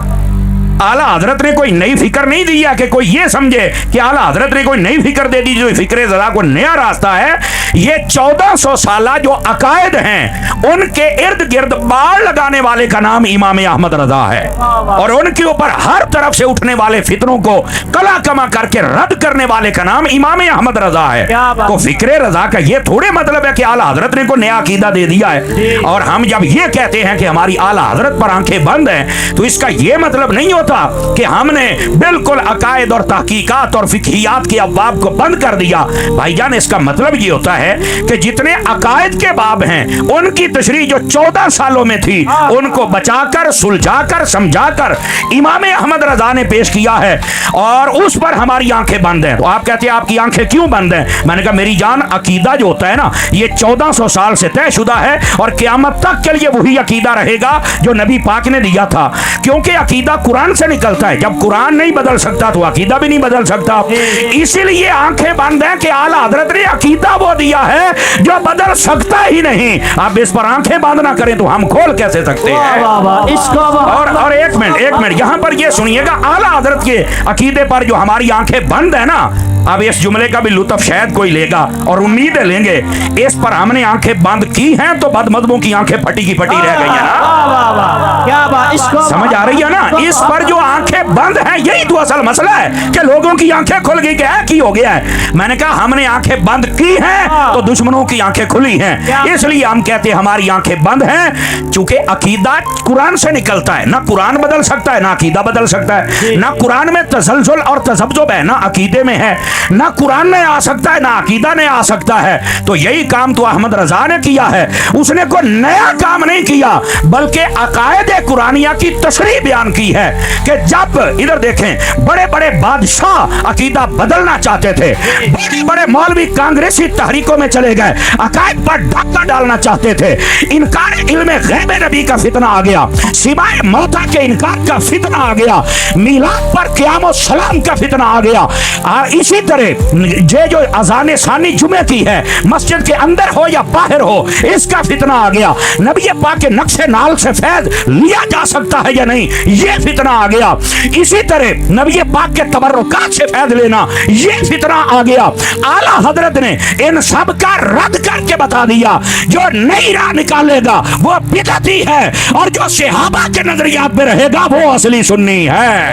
اعلیٰ حضرت نے کوئی نئی فکر نہیں دیا کہ کوئی یہ سمجھے کہ اعلیٰ حضرت نے کوئی نئی فکر دے دی جو فکر رضا کو نیا راستہ ہے. یہ 1400 سالہ جو عقائد ہیں ان کے ارد گرد باڑ لگانے والے کا نام امام احمد رضا ہے, اور ان کے اوپر ہر طرف سے اٹھنے والے فتنوں کو کلا کما کر کے رد کرنے والے کا نام امام احمد رضا ہے. تو فکر رضا کا یہ تھوڑے مطلب ہے کہ اعلیٰ حضرت نے کوئی نیا عقیدہ دے دیا ہے. اور ہم جب یہ کہتے ہیں کہ ہماری اعلیٰ حضرت پر آنکھیں بند ہیں تو اس کا یہ مطلب نہیں ہوتا کہ ہم نے بالکل عقائد اور تحقیقات اور فقہیات کے ابواب کو بند کر دیا. بھائی جان اس کا مطلب یہ ہوتا ہے کہ جتنے عقائد کے باب ہیں ان کی تشریح جو 14 سالوں میں تھی ان کو بچا کر سلجھا کر سمجھا کر امام احمد رضا نے پیش کیا ہے, اور اس پر ہماری آنکھیں بند ہیں. تو آپ کہتے ہیں آپ کی آنکھیں کیوں بند ہیں؟ میں نے کہا میری جان عقیدہ جو ہوتا ہے نا یہ 1400 سال سے طے شدہ ہے اور قیامت تک کے لیے وہی عقیدہ رہے گا جو نبی پاک نے دیا تھا, کیونکہ عقیدہ قرآن سے نکلتا ہے. جب قرآن نہیں بدل سکتا تو عقیدہ بھی نہیں بدل سکتا. اسی لیے آنکھیں بند ہیں کہ اعلیٰ حضرت نے عقیدہ وہ دیا ہے جو بدل سکتا ہی نہیں. آپ اس پر آنکھیں بند نہ کریں تو ہم کھول کیسے سکتے ہیں؟ اور ایک منٹ یہاں پر یہ سنیے گا, اعلیٰ حضرت کے عقیدے پر جو ہماری آنکھیں بند ہیں نا, اب اس جملے کا بھی لطف شاید کوئی لے گا اور امیدیں لیں گے, اس پر ہم نے آنکھیں بند کی ہیں تو بد مذہبوں کی آنکھیں پھٹی کی پھٹی رہ گئی ہیں نا. سمجھ آ رہی ہے نا؟ اس پر جو آنکھیں بند ہیں یہی تو اصل مسئلہ ہے کہ لوگوں کی آنکھیں کھل گئی کہ کی ہو گیا ہے. میں نے کہا ہم نے آنکھیں بند کی ہیں تو دشمنوں کی آنکھیں کھلی ہیں, اس لیے ہم کہتے ہیں ہماری آنکھیں بند ہیں چونکہ عقیدہ قرآن سے نکلتا ہے. نہ قرآن بدل سکتا ہے نہ عقیدہ بدل سکتا ہے, نہ قرآن میں تسلسل اور تذبذب ہے نہ عقیدے میں ہے. ना कुरान में आ सकता है ना अकीदा में आ सकता है। तो यही काम तो अहमद रजा ने किया है। उसने कोई नया काम नहीं किया बल्कि अकायदे कुरानिया की तशरीह बयान की है कि जब इधर देखें बड़े बड़े बादशाह अकीदा बदलना चाहते थे, बड़े बड़े मौलवी कांग्रेसी तहरीकों में चले गए, अकायद पर डाका डालना चाहते थे, इनकार इल्म गैब नबी का फितना आ गया, सिवाय मौता के इनकार का फितना आ गया, मीलाद पर क़यामत सलाम का फितना आ गया। और इसी तरह जो अजान सानी जुमे की है मस्जिद के अंदर हो या बाहर हो इसका फितना आ गया। नबी पाक के नक्शे नाल से फैज लिया जा सकता है या नहीं ये फितना आ गया। इसी तरह नबी पाक के तबर्रुकात से फैज लेना ये फितना आ गया। आला हजरत ने इन सब का रद्द करके बता दिया जो नई राह निकालेगा वो बिदअती है और जो सहाबा के नजरियात में रहेगा वो असली सुन्नी है।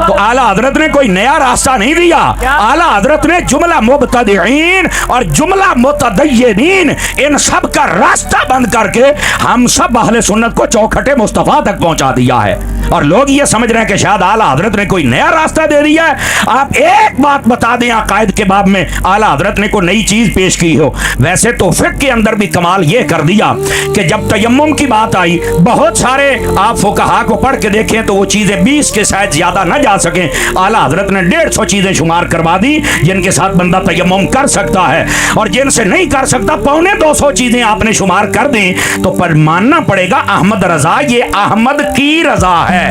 तो आला हजरत ने कोई नया रास्ता नहीं दिया। आला हजरत ने जुमला मुबतदीन और जुमला मुतदय्यिन इन सब का रास्ता बंद करके हम सब अहले सुन्नत को चौखटे मुस्तफा तक पहुंचा दिया है। और लोग ये समझ रहे हैं कि शायद आला हजरत ने कोई नया रास्ता दे दिया है। आप एक बात बता दें अकायद के बाब में आला हजरत ने कोई नई चीज पेश की हो। वैसे तो फिक्र के अंदर भी कमाल ये कर दिया कि जब तयम्मुम की बात आई बहुत सारे आप फुकहा को पढ़ के देखें तो वो चीजें 20 के शायद ज्यादा न जा सके। आला हजरत ने 150 चीजें शुमार करवा दी जिनके साथ बंदा तयम्मुम कर सकता है और जिनसे नहीं कर सकता 250 चीजें आपने शुमार कर दी। तो पर मानना पड़ेगा अहमद रजा ये अहमद की रजा है।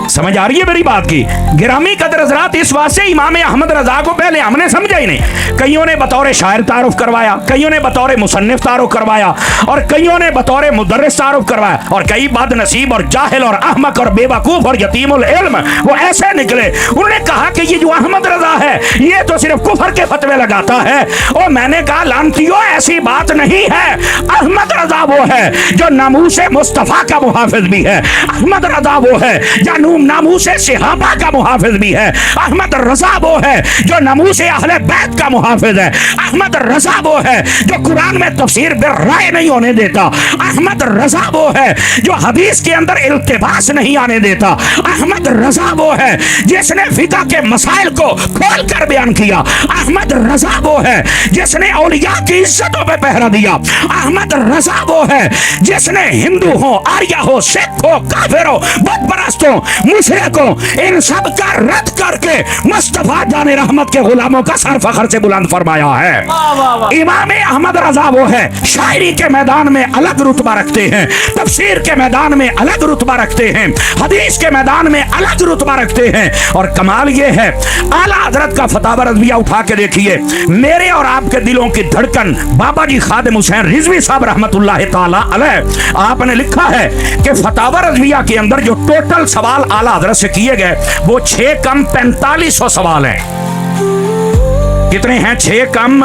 समझ आ रही है मेरी बात की? गिरामी कदर हज़रात, इस वास्ते इमाम अहमद रजा को पहले हमने समझा ही नहीं। कईयों ने बतौर शायर तारुफ करवाया, कईयों ने बतौर मुसन्निफ तारुफ करवाया और कईयों ने बतौर मुदर्रिस तारुफ करवाया और कई बदनसीब और जाहिल और अहमक और बेवकूफ और यतीमुल इल्म वो ऐसे निकले। उन्होंने कहा कि ये जो अहमद रजा है ये तो सिर्फ कुफर के फतवे लगाता है। और मैंने कहा लानतियों ऐसी बात नहीं है। अहमद रजा वो है जो नामूसे मुस्तफा का मुहाफिज भी है। अहमद रजा वो है जो नामूसे सहाबा का मुहाफिज भी है। अहमद रजा वो है जो नामूसे अहले बैत का मुहाफिज है। अहमद रजा वो है जो कुरान में तफसीर बेराय नहीं होने देता। अहमद रजा वो है जो हदीस के अंदर इल्तिबास नहीं आने देता। अहमद रजा वो है जिसने फिका के मसाइल को खोल कर बयान किया। अहमद रजा वो है जिसने औलिया की इज्जतों पे पहरा दिया। अहमद रजा वो है जिसने हिंदू हो, आर्य हो, सिख हो, काफिर हो, बुत परस्त हो, मुशरिक हो, इन सब का रद्द करके मुस्तफा जाने रहमत के गुलामों का सर फखर से बुलंद फरमाया है। इमाम अहमद रजा वो है शायरी के मैदान में अलग रुतबा रखते हैं, तफसीर के मैदान में अलग रुतबा रखते हैं, हदीस के मैदान में अलग रुतबा रखते हैं। और कमाल ये है आला हजरत का फतावा रज़विया उठा के देखिए, मेरे और आपके दिलों की धड़कन बाबा जी खादिम हुसैन रिजवी साहब रहमतुल्लाह ताला अलैह आपने लिखा है कि फतावा रज़विया के अंदर जो टोटल सवाल आला हजरत से किए गए वो 6 कम 4500 सवाल हैं। कितने हैं? 6 कम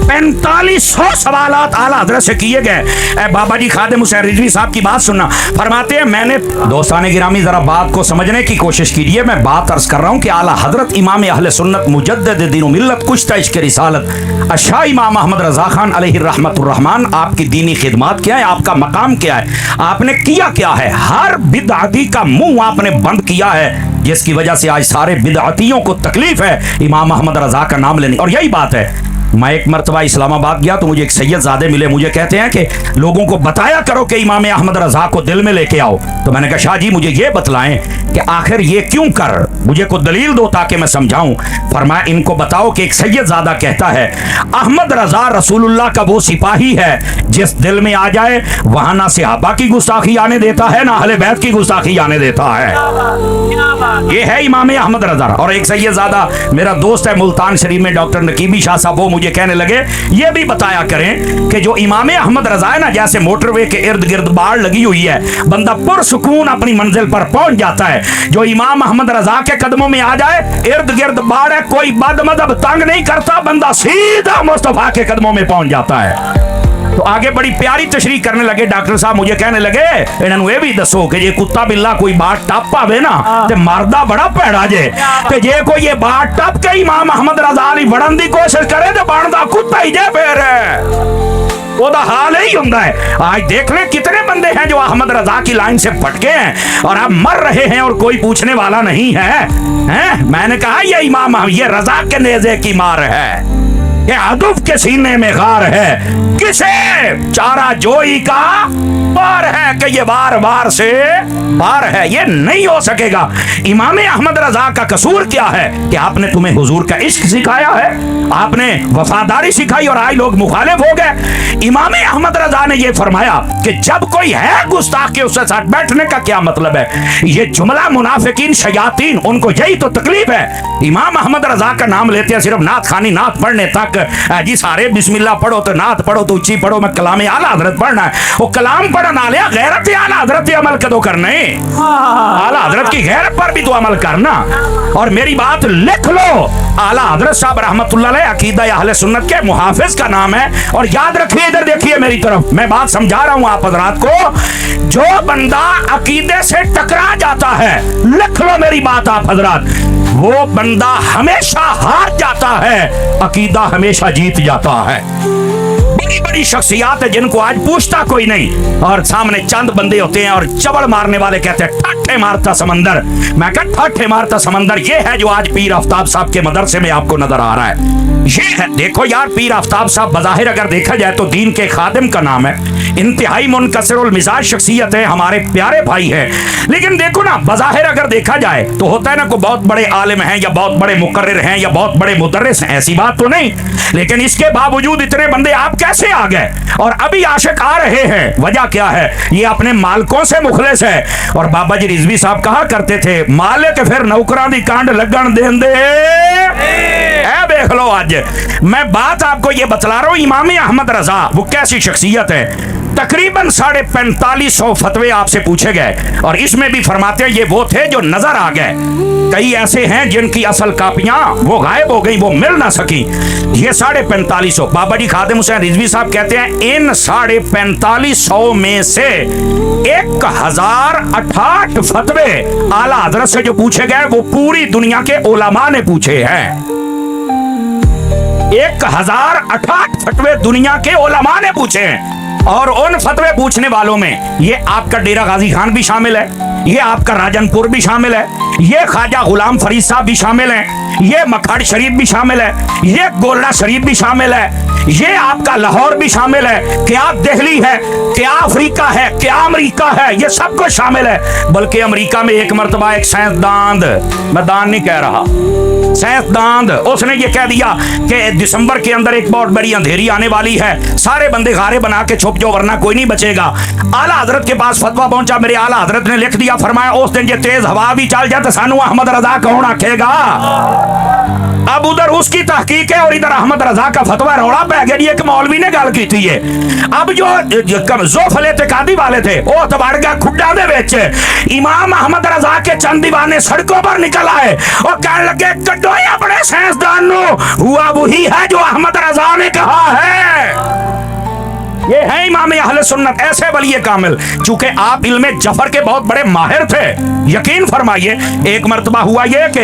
4500 सवालात आला हजरत से किए गए। बाबा जी खादिम हुसैन रिजवी साहब की बात सुनना, फरमाते हैं मैंने दोस्ताने गिरामी जरा बात को समझने की कोशिश कीजिए। मैं बात अर्ज कर रहा हूँ कि आला हजरत इमाम अहले सुन्नत मुजद्दिद दीन व मिल्लत कुश्ता इश्क रिसालत शाह इमाम अहमद रजा खान अलैहि रहमतुर रहमान आपकी दीनी खिदमत क्या है, आपका मकाम क्या है, आपने किया क्या है? हर बिदअती का मुंह आपने बंद किया है जिसकी वजह से आज सारे बिदअतियों को तकलीफ है इमाम अहमद रजा का नाम लेने। और यही बात है, मैं एक मरतबा इस्लामाबाद गया तो मुझे एक सैयदजादे मिले, मुझे कहते हैं कि लोगों को बताया करो कि इमाम अहमद रजा को दिल में लेके आओ। तो मैंने कहा शाह जी मुझे ये बतलाएं कि आखिर ये क्यों कर, मुझे को दलील दो ताकि मैं समझाऊं। फरमाया इनको बताओ कि एक सैयदजादा कहता है अहमद रजा रसूलुल्लाह का वो सिपाही है जिस दिल में आ जाए वहां ना सहाबा की गुस्ताखी आने देता है ना अहले बैत की गुस्ताखी आने देता है। ये है इमाम अहमद रजा। और एक सैयदजादा मेरा दोस्त है मुल्तान शरीफ में डॉक्टर नकीबी शाह साहब, वो मुझे कहने लगे ये भी बताया करें कि जो इमाम अहमद रजा है ना जैसे मोटरवे के इर्द गिर्द बाढ़ लगी हुई है, बंदा पुरसुकून अपनी मंजिल पर पहुंच जाता है। जो इमाम अहमद रजा के कदमों में आ जाए इर्द गिर्द बाढ़ है, कोई बदमज़हब तंग नहीं करता, बंदा सीधा मुस्तफा के कदमों में पहुंच जाता है। तो आगे बड़ी प्यारी तशरीह करने लगे डॉक्टर साहब, मुझे कहने लगे इन्होंने ये भी दसो कि जे कुत्ता बिल्ला कोई बात टप पावे ना ते मरदा बड़ा भैड़ा जे, ते जे कोई ये बात टप के इमाम अहमद रजा दी बढ़न दी कोशिश करे तो बनदा कुत्ता ही जे। फिर वो तो हाल ही होता है। आज देख ले कितने बंदे हैं जो अहमद रजा की लाइन से भटके हैं और अब मर रहे हैं और कोई पूछने वाला नहीं है, हैं? मैंने कहा ये इमाम, ये रजा के नेज़े की मार है, ये अदुफ के सीने में गार है, किसे चारा जोई का वार है कि ये बार बार से बार है, ये नहीं हो सकेगा। इमाम अहमद रजा का कसूर क्या है कि आपने तुम्हें हुजूर का इश्क सिखाया है, आपने वफादारी सिखाई और आज लोग मुखालिफ हो गए। इमाम अहमद रजा ने ये फरमाया कि जब कोई है गुस्ताख के उसके साथ बैठने का क्या मतलब है। ये जुमला मुनाफिकीन शयातीन, उनको यही तो तकलीफ है। इमाम अहमद रजा का नाम लेते हैं सिर्फ नात खानी नात पढ़ने तक, जी सारे बिस्मिल्लाह पढ़ो तो नात पढ़ो तो ऊंची पढ़ो, मैं कलाम आला हजरत पढ़ना है। वो कलाम पढ़ना लिया, गैरत आला हजरत पे अमल कदो करने, आला हजरत की गैरत पर भी तो अमल करना। और मेरी बात लिख लो, आला हजरत साहब रहमतुल्लाह अलैह अकीदा अहले सुन्नत के मुहाफिज का नाम है। और याद रखिए, इधर देखिए मेरी तरफ, मैं बात समझा रहा हूं आप हजरात को। जो बंदा अकीदे से टकरा जाता है, लिख लो मेरी बात आप हजरात, वो बंदा हमेशा हार जाता है, अकीदा हमेशा जीत जाता है। बड़ी बड़ी शख्सियात है जिनको आज पूछता कोई नहीं और सामने चंद बंदे होते हैं और चबड़ मारने वाले कहते हैं ठाठे मारता समंदर। मैं कहता ठाठे मारता समंदर ये है जो आज पीर आफ्ताब साहब के मदरसे में आपको नजर आ रहा है। ये है, देखो यार, पीर आफ्ताब साहब बज़ाहिर अगर देखा जाए तो दीन के खादिम का नाम है, इंतहाई मुनकसिरुल मिजाज शख्सियत है, हमारे प्यारे भाई है। लेकिन देखो ना, बज़ाहिर अगर देखा जाए तो होता है ना, को बहुत बड़े आलिम हैं या बहुत बड़े मुकर्रिर हैं या बहुत बड़े मुदर्रिस हैं, ऐसी बात तो नहीं। लेकिन इसके बावजूद इतने बंदे आप कैसे आ गए और अभी आशिक आ रहे हैं? वजह क्या है? ये अपने मालकों से मुखलिस है। और बाबा जी रिजवी साहब कहा करते थे, मालिक फिर नौकरां दी कांड लगन देंदे है। देख लो, आज मैं बात आपको ये बतला रहा हूं, इमाम अहमद रजा वो कैसी शख्सियत है। तकरीबन 4500 फतवे आपसे पूछे गए और इसमें भी फरमाते हैं ये वो थे जो नजर आ गए। कई ऐसे हैं जिनकी असल कापियां वो गायब हो गई, वो मिल ना सकी। ये 4550 बाबा जी खादिम हुसैन रिजवी साहब कहते हैं, इन 4550 में से 1068 फतवे आला हजरत से जो पूछे गए वो पूरी दुनिया के उलमा ने पूछे हैं। 1068 फतवे दुनिया के उलमा ने पूछे हैं। और उन फतवे पूछने वालों में ये आपका डेरा गाजी खान भी शामिल है, ये आपका राजनपुर भी शामिल है, ये ख्वाजा गुलाम फरीद साहब भी शामिल हैं, ये मखड़ शरीफ भी शामिल है, ये गोल्डा शरीफ भी शामिल है, ये आपका लाहौर भी शामिल है, क्या दिल्ली है, क्या अफ्रीका है, क्या अमेरिका है, ये सब कुछ शामिल है। बल्कि अमेरिका में एक मर्तबा एक साइंसदान, मैं दान नहीं कह रहा, साइंसदान, उसने ये कह दिया कि दिसंबर के अंदर एक बहुत बड़ी अंधेरी आने वाली है, सारे बंदे गारे बना के छुप जाओ वरना कोई नहीं बचेगा। आला हजरत के पास फतवा पहुंचा, मेरे आला हजरत ने लिख दिया, फरमाया उस दिन ये तेज हवा भी चल जाए तो सानू अहमद रजा कौन आखेगा। अब उधर उसकी तहकीक है और इधर अहमद रजा का फतवा रौला पै गया। एक मौलवी ने गल की थी, अब जो जोफले तकादी वाले थे वो तबाड़गा खुड्डा दे बेच इमाम अहमद रजा के चंद दीवाने सड़कों पर निकल आए और कहने लगे कड्डो अपने साइंसदान नो, हुआ वही है जो अहमद रजा ने कहा है। ये है इमाम अहले सुन्नत, ऐसे वली कामिल। चूंकि आप इल्मे जफर के बहुत बड़े माहिर थे, यकीन फरमाइए, एक मर्तबा हुआ ये कि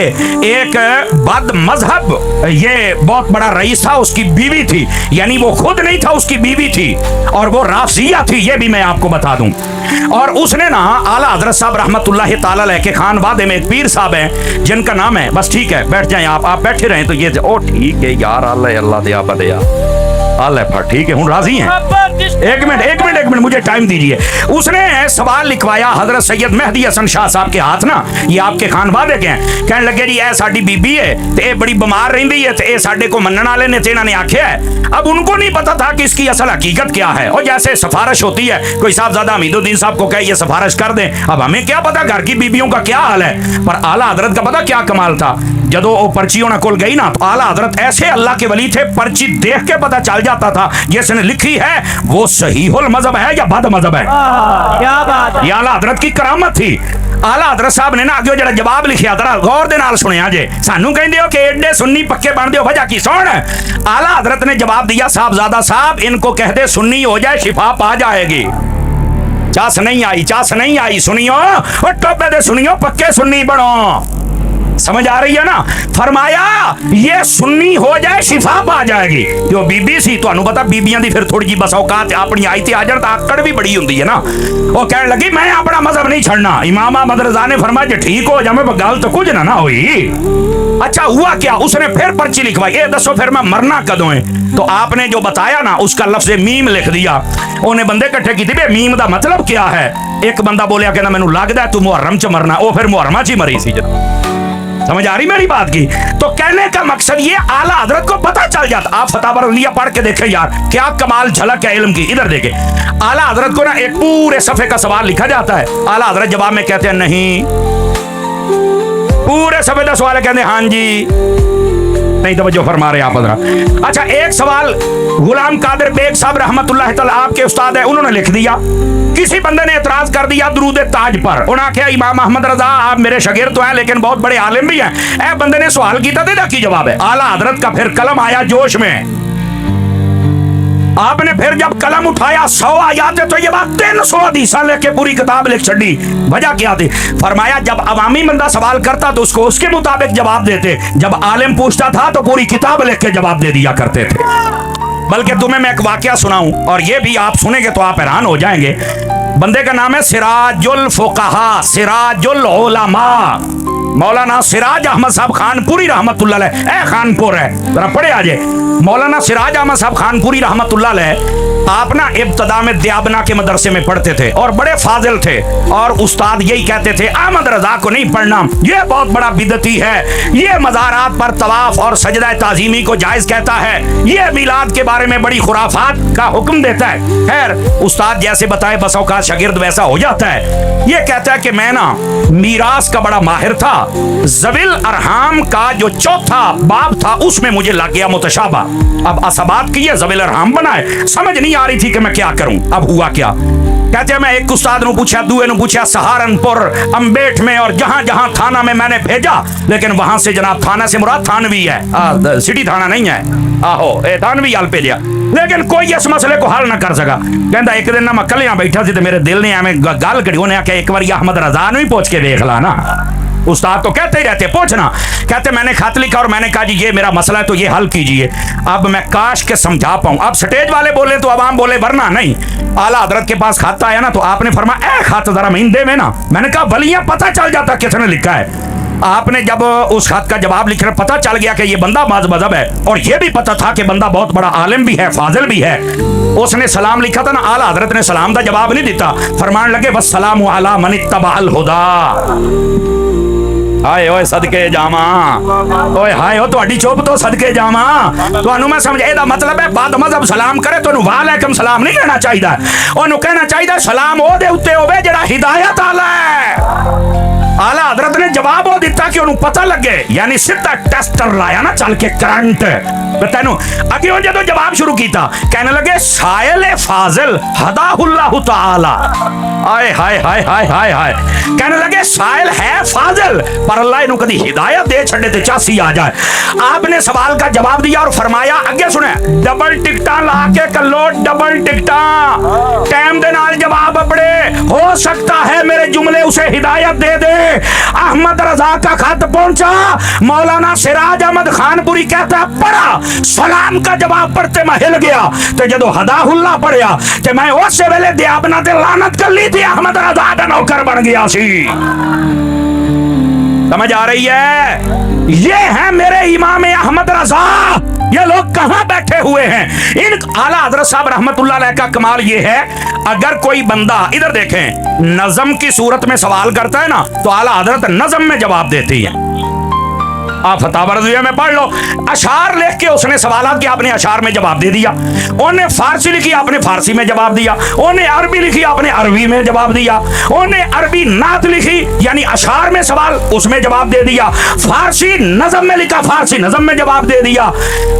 एक बद मजहब ये बहुत बड़ा रईस था, उसकी बीवी थी, यानी वो खुद नहीं था, उसकी बीवी थी और वो राफिया थी, ये भी मैं आपको बता दूं। और उसने ना आला हजरत साहब रहमतुल्लाह ताला अलैह के खान वादे में एक पीर साहब हैं जिनका नाम है, बस ठीक है बैठ जाएं आप बैठे रहें तो ये ओ ठीक है यार, अल्लाह दया बदया अल्लाह ठीक है, हूँ राजी हैं। एक मिनट मुझे टाइम दीजिए। उसने सवाल लिखवाया हजरत सैयद मेहदी हसन शाह साहब के हाथ ना, ये आपके खान वादे के हैं। कहने लगे जी, साडी बीबी है ते बड़ी बीमार रही है ते साडे को मनने वाले ने इन्होंने आख्या है। अब उनको नहीं पता था कि इसकी असल हकीकत क्या है। और जैसे सिफारिश होती है, कोई साहबजादा हमीदुद्दीन साहब को कहे ये सिफारिश कर दें, अब हमें क्या पता घर की बीबियों का क्या हाल है। पर आला हजरत का पता क्या कमाल था, जदों वो पर्ची होना कुल गई ना तो आला हजरत ऐसे अल्लाह के वली थे, पर्ची देख के पता चल जाता था जिसने लिखी है वो सहीहुल मजहब है या बद मजहब है। क्या बात है, ये आला हजरत की करामत थी। आला हजरत साहब ने ना अगे जरा जवाब लिखिया, जरा गौर दे नाल सुनिया जे, सानू कहंदे हो कि एडे सुन्नी पक्के बन दियो, वजह की सुन। आला हजरत ने जवाब दिया, साहबजादा साहब इनको कह दे सुन्नी हो जाए, शिफा पा जाएगी। चास नहीं आई, सुनियो और टोपे दे सुनियो, पक्के सुन्नी बनो। समझ आ रही है ना। फरमाया ये सुन्नी हो जाए शिफा पा जाएगी। जो बीबी सी ਤੁਹਾਨੂੰ ਪਤਾ ਬੀਬੀਆਂ ਦੀ ਫਿਰ ਥੋੜੀ ਜੀ ਬਸ ਔਕਾਤ ਆਪਣੀ ਆਈ ਤੇ ਆ ਜਾਣ ਤਾਂ ਆਕੜ ਵੀ ਬੜੀ ਹੁੰਦੀ ਹੈ ਨਾ। ਉਹ ਕਹਿਣ ਲੱਗੀ ਮੈਂ ਆਪਣਾ ਮਜ਼ਹਬ नहीं छोड़ना। इमाम अहमद रजा ने फरमाया जे ठीक हो जावे गल तो कुछ ना हुई। अच्छा हुआ क्या, उसने फिर पर्ची लिखवाई, ये दसो फिर मैं मरना कदों है। तो आपने जो बताया ना उसका लफ्ज मीम लिख दिया। उन्हें बंदे इकट्ठे किए मीम का मतलब क्या है। एक बंदा बोलिया कहना मैनू लगता है तू मुहर्रम च मरना, वो फिर मुहर्रमा च ही मरी सी। समझ आ रही मेरी बात की। तो कहने का मकसद ये आला हजरत को पता चल जाता। आप फतह बरलिया पढ़ के देखें यार क्या कमाल झलक है इल्म की। इधर देखें आला हजरत को ना एक पूरे सफे का सवाल लिखा जाता है। आला हजरत जवाब में कहते हैं नहीं, पूरे सफे का सवाल है कहते हैं हाँ जी नहीं। तवज्जो फरमा रहे आप हजरत। अच्छा एक सवाल गुलाम कादिर बेग साहब रहमतुल्लाह तआला आपके उस्ताद है, उन्होंने लिख दिया। किसी बंदे ने एतराज कर दिया दुरूद ताज पर। उन्होंने कहा इमाम अहमद रजा आप मेरे शागिर्द तो हैं लेकिन बहुत बड़े आलिम भी हैं। ए बंदे ने सवाल किया था की जवाब है। आला हजरत का फिर कलम आया जोश में। आपने फिर जब कलम उठाया 100 आयात तो ये बात 300 हदीसा लेके पूरी किताब लिख छड़ी। वजह क्या थी। फरमाया जब अवामी बंदा सवाल करता तो उसको उसके मुताबिक जवाब देते, जब आलिम पूछता था तो पूरी किताब लिख के जवाब दे दिया करते थे। बल्कि तुम्हें मैं एक वाकया सुनाऊं और ये भी आप सुनेंगे तो आप हैरान हो जाएंगे। बंदे का नाम है सिराजुल फुकाहा, सिराजुल उलमा। मौलाना सिराज अहमद साहब खानपुरी रहमतुल्लाह अलैह। ए खानपुर है जरा पढ़े आजे। मौलाना सिराज अहमद साहब खानपुरी रहमतुल्लाह अलैह आप ना इब्तदा में दियाबना के मदरसे में पढ़ते थे और बड़े फाजिल थे। और उस्ताद यही कहते थे अहमद रजा को नहीं पढ़ना, ये बहुत बड़ा बिदती है, ये मज़ारात पर तवाफ और सजदा ताजीमी को जायज कहता है, ये मिलाद के बारे में बड़ी खुराफात का हुक्म देता है। खैर उस्ताद जैसे बताए बस औकात शागिर्द वैसा हो जाता है। ये कहता है कि मैं ना मीरास का बड़ा माहिर था, ज़विल अरहाम का जो चौथा बाब था उसमें मुझे लग गया मुतशाबा। अब असबात की ये ज़विल अरहाम बनाए, समझ नहीं आ रही थी कि मैं क्या करूं। अब हुआ क्या, कहते हैं मैं एक उस्ताद ने पूछा, दूए ने पूछा, सहारनपुर अम्बेठ में और जहां जहां थाना में मैंने भेजा, लेकिन वहां से जनाब थाना से मुराद थानवी है, सिटी थाना नहीं है। आहो ए थानवी हाल पे लिया, लेकिन कोई इस मसले को हल ना कर सका। कहता एक दिन ना मैं कल यहाँ बैठा सी तो मेरे दिल ने एवं गल करी, उन्हें आख्या एक बार अहमद रजा ने भी पूछ के देख ला ना। उस्ताद तो कहते ही रहते पूछना। कहते मैंने खत लिखा और मैंने कहा जी ये मेरा मसला है तो ये हल कीजिए। अब मैं काश के समझा पाऊं। अब स्टेज वाले बोले तो आवाम बोले, वरना नहीं। आला हजरत के पास खत आया ना तो आपने फरमाया खत जरा महीने में ना। मैंने कहा भलिया पता चल जाता किसने लिखा है। आपने जब उस खत का जवाब लिख रहे पता चल गया कि ये बंदा मजहब है और ये भी पता था कि बंदा बहुत बड़ा आलिम भी है, फाजिल भी है। उसने सलाम लिखा था ना, आला हजरत ने सलाम का जवाब नहीं दिता, फरमान लगे बस सलाम अला मन इत्तबअल हुदा। हाय ओए सदके जावा, ओए हाय ओ ਤੁਹਾਡੀ ਚੁੱਪ ਤੋਂ ਸਦਕੇ ਜਾਵਾਂ। ਤੁਹਾਨੂੰ ਮੈਂ ਸਮਝ ਇਹਦਾ ਮਤਲਬ ਹੈ ਬਦ ਮਜ਼ਹਬ ਸਲਾਮ ਕਰੇ ਤੁਹਾਨੂੰ ਵਾਲੇਕਮ ਸਲਾਮ ਨਹੀਂ ਕਹਿਣਾ ਚਾਹੀਦਾ, ਉਹਨੂੰ ਕਹਿਣਾ ਚਾਹੀਦਾ ਸਲਾਮ ਉਹਦੇ ਉੱਤੇ ਹੋਵੇ ਜਿਹੜਾ ਹਿਦਾਇਤ ਵਾਲਾ ਹੈ। आला हजरत ने जवाब वो दिता कि उन्हें पता लगे, यानी सीधा टेस्टर लाया ना चल के करंट तेन अगे हो जो जवाब शुरू किया। कहने लगे सायल फाजिल हदाहुल्लाहु ताला। हाय हाय हाय हाय हाय हाय। कहने लगे सायल है फाजिल पर अल्लाह इन्हें कभी हिदायत दे छड़े ते चासी आ जाए। आपने सवाल का जवाब दिया और फरमाया अगे सुने डबल टिकटा ला के कलो, डबल टिकटा टाइम दे नाल जवाब अपने हो सकता है मेरे जुमले उसे हिदायत दे दे। अहमद रजा का खत पहुंचा, मौलाना सिराज अहमद खानपुरी कहता है पढ़ा, सलाम का जवाब पढ़ते मैं हिल गया। तो जदों हदाहुल्लाह पढ़िया ते मैं उस वेले दियाबना ते लानत कर ली थी, अहमद रजा दा नौकर बन गया सी। समझ आ रही है। ये है मेरे इमाम अहमद रजा। ये लोग कहां बैठे हुए हैं। इन आला हजरत साहब रहमतुल्लाह अलैह का कमाल ये है, अगर कोई बंदा इधर देखें नज़म की सूरत में सवाल करता है ना तो आला हजरत नज़म में जवाब देती है। आप फतवा रज़विया में पढ़ लो, अशार लिख के उसने सवालात किया, आपने अशार में जवाब दे दिया। उन्हें फारसी लिखी, आपने फारसी में जवाब दिया। उन्हें अरबी लिखी, आपने अरबी में जवाब दिया। उन्हें अरबी नात लिखी यानी अशार में सवाल, उसमें जवाब दे दिया। फारसी नज़म में लिखा, फारसी नज़म में जवाब दे दिया।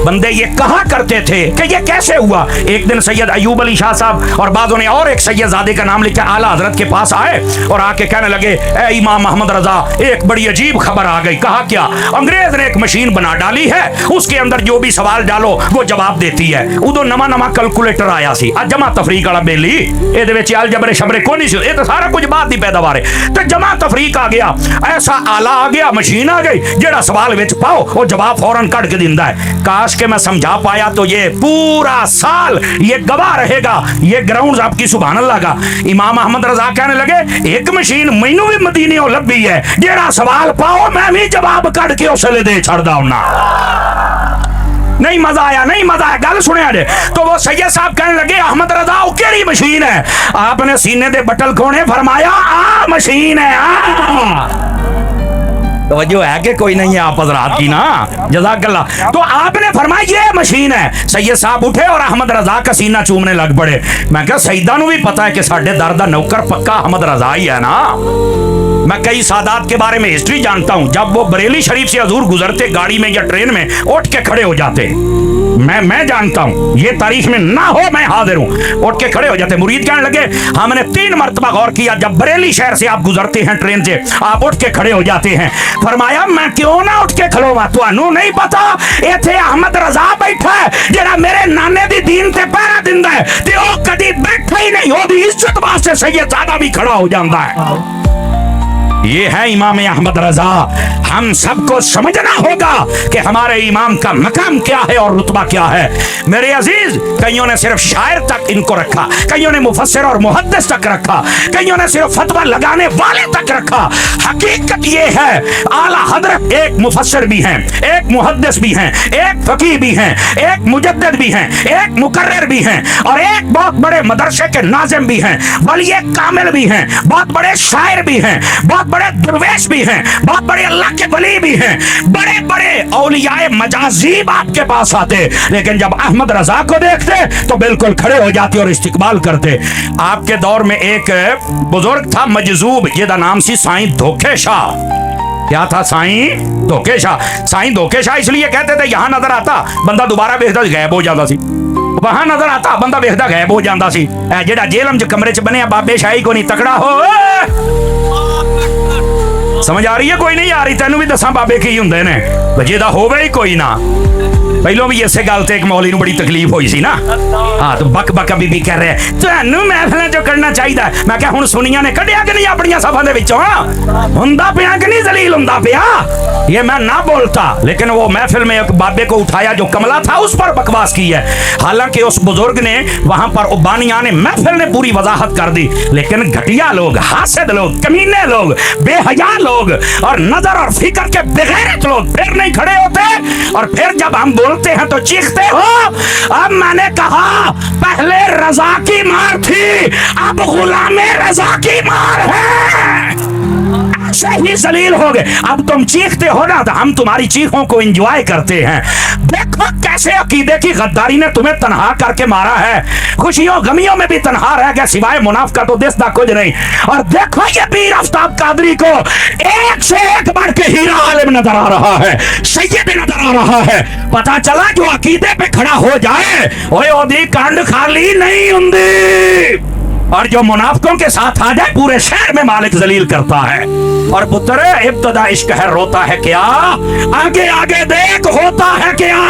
बंदे ये कहा करते थे कि ये कैसे हुआ। एक दिन सैयद अयूब अली शाह साहब और बाज़ों ने और एक सैयदजादे का नाम लिखा आला हजरत के पास आए और आके कहने लगे ए इमाम अहमद रजा एक बड़ी अजीब खबर आ गई। कहा क्या। अंग्रेज ने एक मशीन बना डाली है, उसके अंदर जो भी सवाल डालो वो जवाब देती है। उदो नवा नवा कैलकुलेटर आया सी, जमा तफरीक वाला बेली, ये अलजबरे शबरे को नहीं सी, ये तो सारा कुछ बात की पैदावार है। तो जमा तफरीक आ गया, ऐसा आला आ गया, मशीन आ गई, जेड़ा सवाल विच पाओ वो जवाब फौरन कट के दिंदा है। काश के मैं समझा पाया तो ये पूरा साल ये गवाह रहेगा, ये ग्राउंड आपकी सुभान अल्लाह का। इमाम अहमद रजा कहने लगे एक मशीन मैनू भी मदीने लभी है, जेड़ा सवाल पाओ मैं भी जवाब कट के उसले दे छड़दा हुन्ना। नहीं मजा आया, नहीं मजा आया, गल सुनिया जे। तो वो सैयद साहब कहने लगे अहमद रजा केड़ी मशीन है? आपने सीने दे बटल खोने, फरमाया आ मशीन है। तो है कि कोई नहीं है आप हजरात की ना, जज़ाकल्लाह। तो आपने फरमाया ये मशीन है। सैयद साहब उठे और अहमद रजा का सीना चूमने लग पड़े। मैं कहा सईदा नू भी पता है कि साडे दर दा नौकर पक्का अहमद रजा ही है ना। मैं कई सादात के बारे में हिस्ट्री जानता हूं, जब वो बरेली शरीफ से हजूर गुजरते गाड़ी में या ट्रेन में, उठ के खड़े हो जाते। मैं जानता हूं, ये तारीख में ना हो मैं हाजिर हूं, उठ के खड़े हो जाते। मुरीद कहने लगे हमने 3 मरतबा गौर किया, जब बरेली शहर से आप गुजरते हैं ट्रेन से, आप उठ के खड़े हो जाते हैं। फरमाया मैं क्यों ना उठ के खड़ोवा, तुहानू नहीं पता इत्थे अहमद रजा बैठा है जेड़ा मेरे नाने दी दीन ते पहरा दिंदा है, ते ओ कदी बैठा ही नहीं, ओदी इज्जत वास्ते सैयदजादा भी खड़ा हो जाता है। ये है इमाम अहमद रजा। हम सबको समझना होगा कि हमारे इमाम का मकाम क्या है और रुतबा क्या है। मेरे अजीज, कईयों ने सिर्फ शायर तक इनको रखा, कईयों ने मुफस्सिर और मुहद्दिस तक रखा, कईयों ने सिर्फ फतवा लगाने वाले तक रखा। हकीकत ये है आला हजरत एक मुफस्सिर भी हैं, एक मुहद्दिस भी हैं, एक फकीह भी हैं, एक मुजद्दिद भी हैं, एक मुकर्रिर भी हैं, और एक बहुत बड़े मदरसे के नाज़िम भी हैं, वली कामिल भी हैं, बहुत बड़े शायर भी हैं, बहुत बड़े दरवेश भी हैं, बहुत बड़े अल्लाह के वली भी हैं, बड़े बड़े औलियाए मजाजीब आपके पास आते, लेकिन जब अहमद रजा को देखते तो बिल्कुल खड़े हो जाते और इस्तिकबाल करते। आपके दौर में एक बुजुर्ग था मजजूब, जिसका नाम सी साईं धोखे शाह। क्या था? साईं धोखे शाह। साईं धोखे शाह इसलिए कहते थे, यहां नजर आता बंदा दोबारा वेखदा गायब हो जाता सी, वहां नजर आता बंदा वेखदा गायब हो जाता सी। जेड़ा जेलम च कमरे च बने बाबे शाही को नहीं तकड़ा हो। समझ आ रही है? कोई नहीं आ रही? तेनू भी दसा बाबे की हुंदे ने, जेदा होवे ही कोई ना। पहलों भी इसे गल ते एक मौली नू बड़ी तकलीफ हुई सी ना। हाँ, तो बक बक बीबी कह रहे तुहानू महफिल जो करना चाहिए। मैं क्या हुण सुनिया ने कढ़िया कि नहीं अपनी सफा दे विचों? हुंदा पिया कि नहीं जलील हुंदा पिया? ये मैं ना बोलता, लेकिन वो महफिल में एक बाबे को उठाया जो कमला था, उस पर बकवास की है। हालांकि उस बुजुर्ग ने वहां पर उबानिया ने महफिल ने पूरी वजाहत कर दी, लेकिन घटिया लोग, हासिद लोग, कमीने लोग, बेहया लोग और नजर और फिक्र के बेगैरत लोग फिर नहीं खड़े होते, और फिर जब हम बोलते हैं तो चीखते हो। अब मैंने कहा पहले रजा की मार थी, अब गुलामे रजा की मार है। ऐसे ही जलील हो गए। अब तुम चीखते हो ना, तो हम तुम्हारी चीखों को एंजॉय करते हैं। देखो कैसे अकीदे की गद्दारी ने तुम्हें तनहा करके मारा है। खुशियों गमियों में भी तनहा रह गया, सिवाय मुनाफका तो दिसदा कुछ नहीं। और देखो ये पीर आफ्ताब कादरी को एक से एक बढ़ के हीरा आलिम नजर आ रहा है, सैयद नजर आ रहा है। पता चला जो अकीदे पे खड़ा हो जाए ओए ओदी कंड खाली नहीं हुंदी, और जो मुनाफिकों के साथ आ जाए पूरे शहर में मालिक जलील करता है। और पुत्र इब्तदा इश्क है रोता है क्या, आगे आगे देख होता है क्या।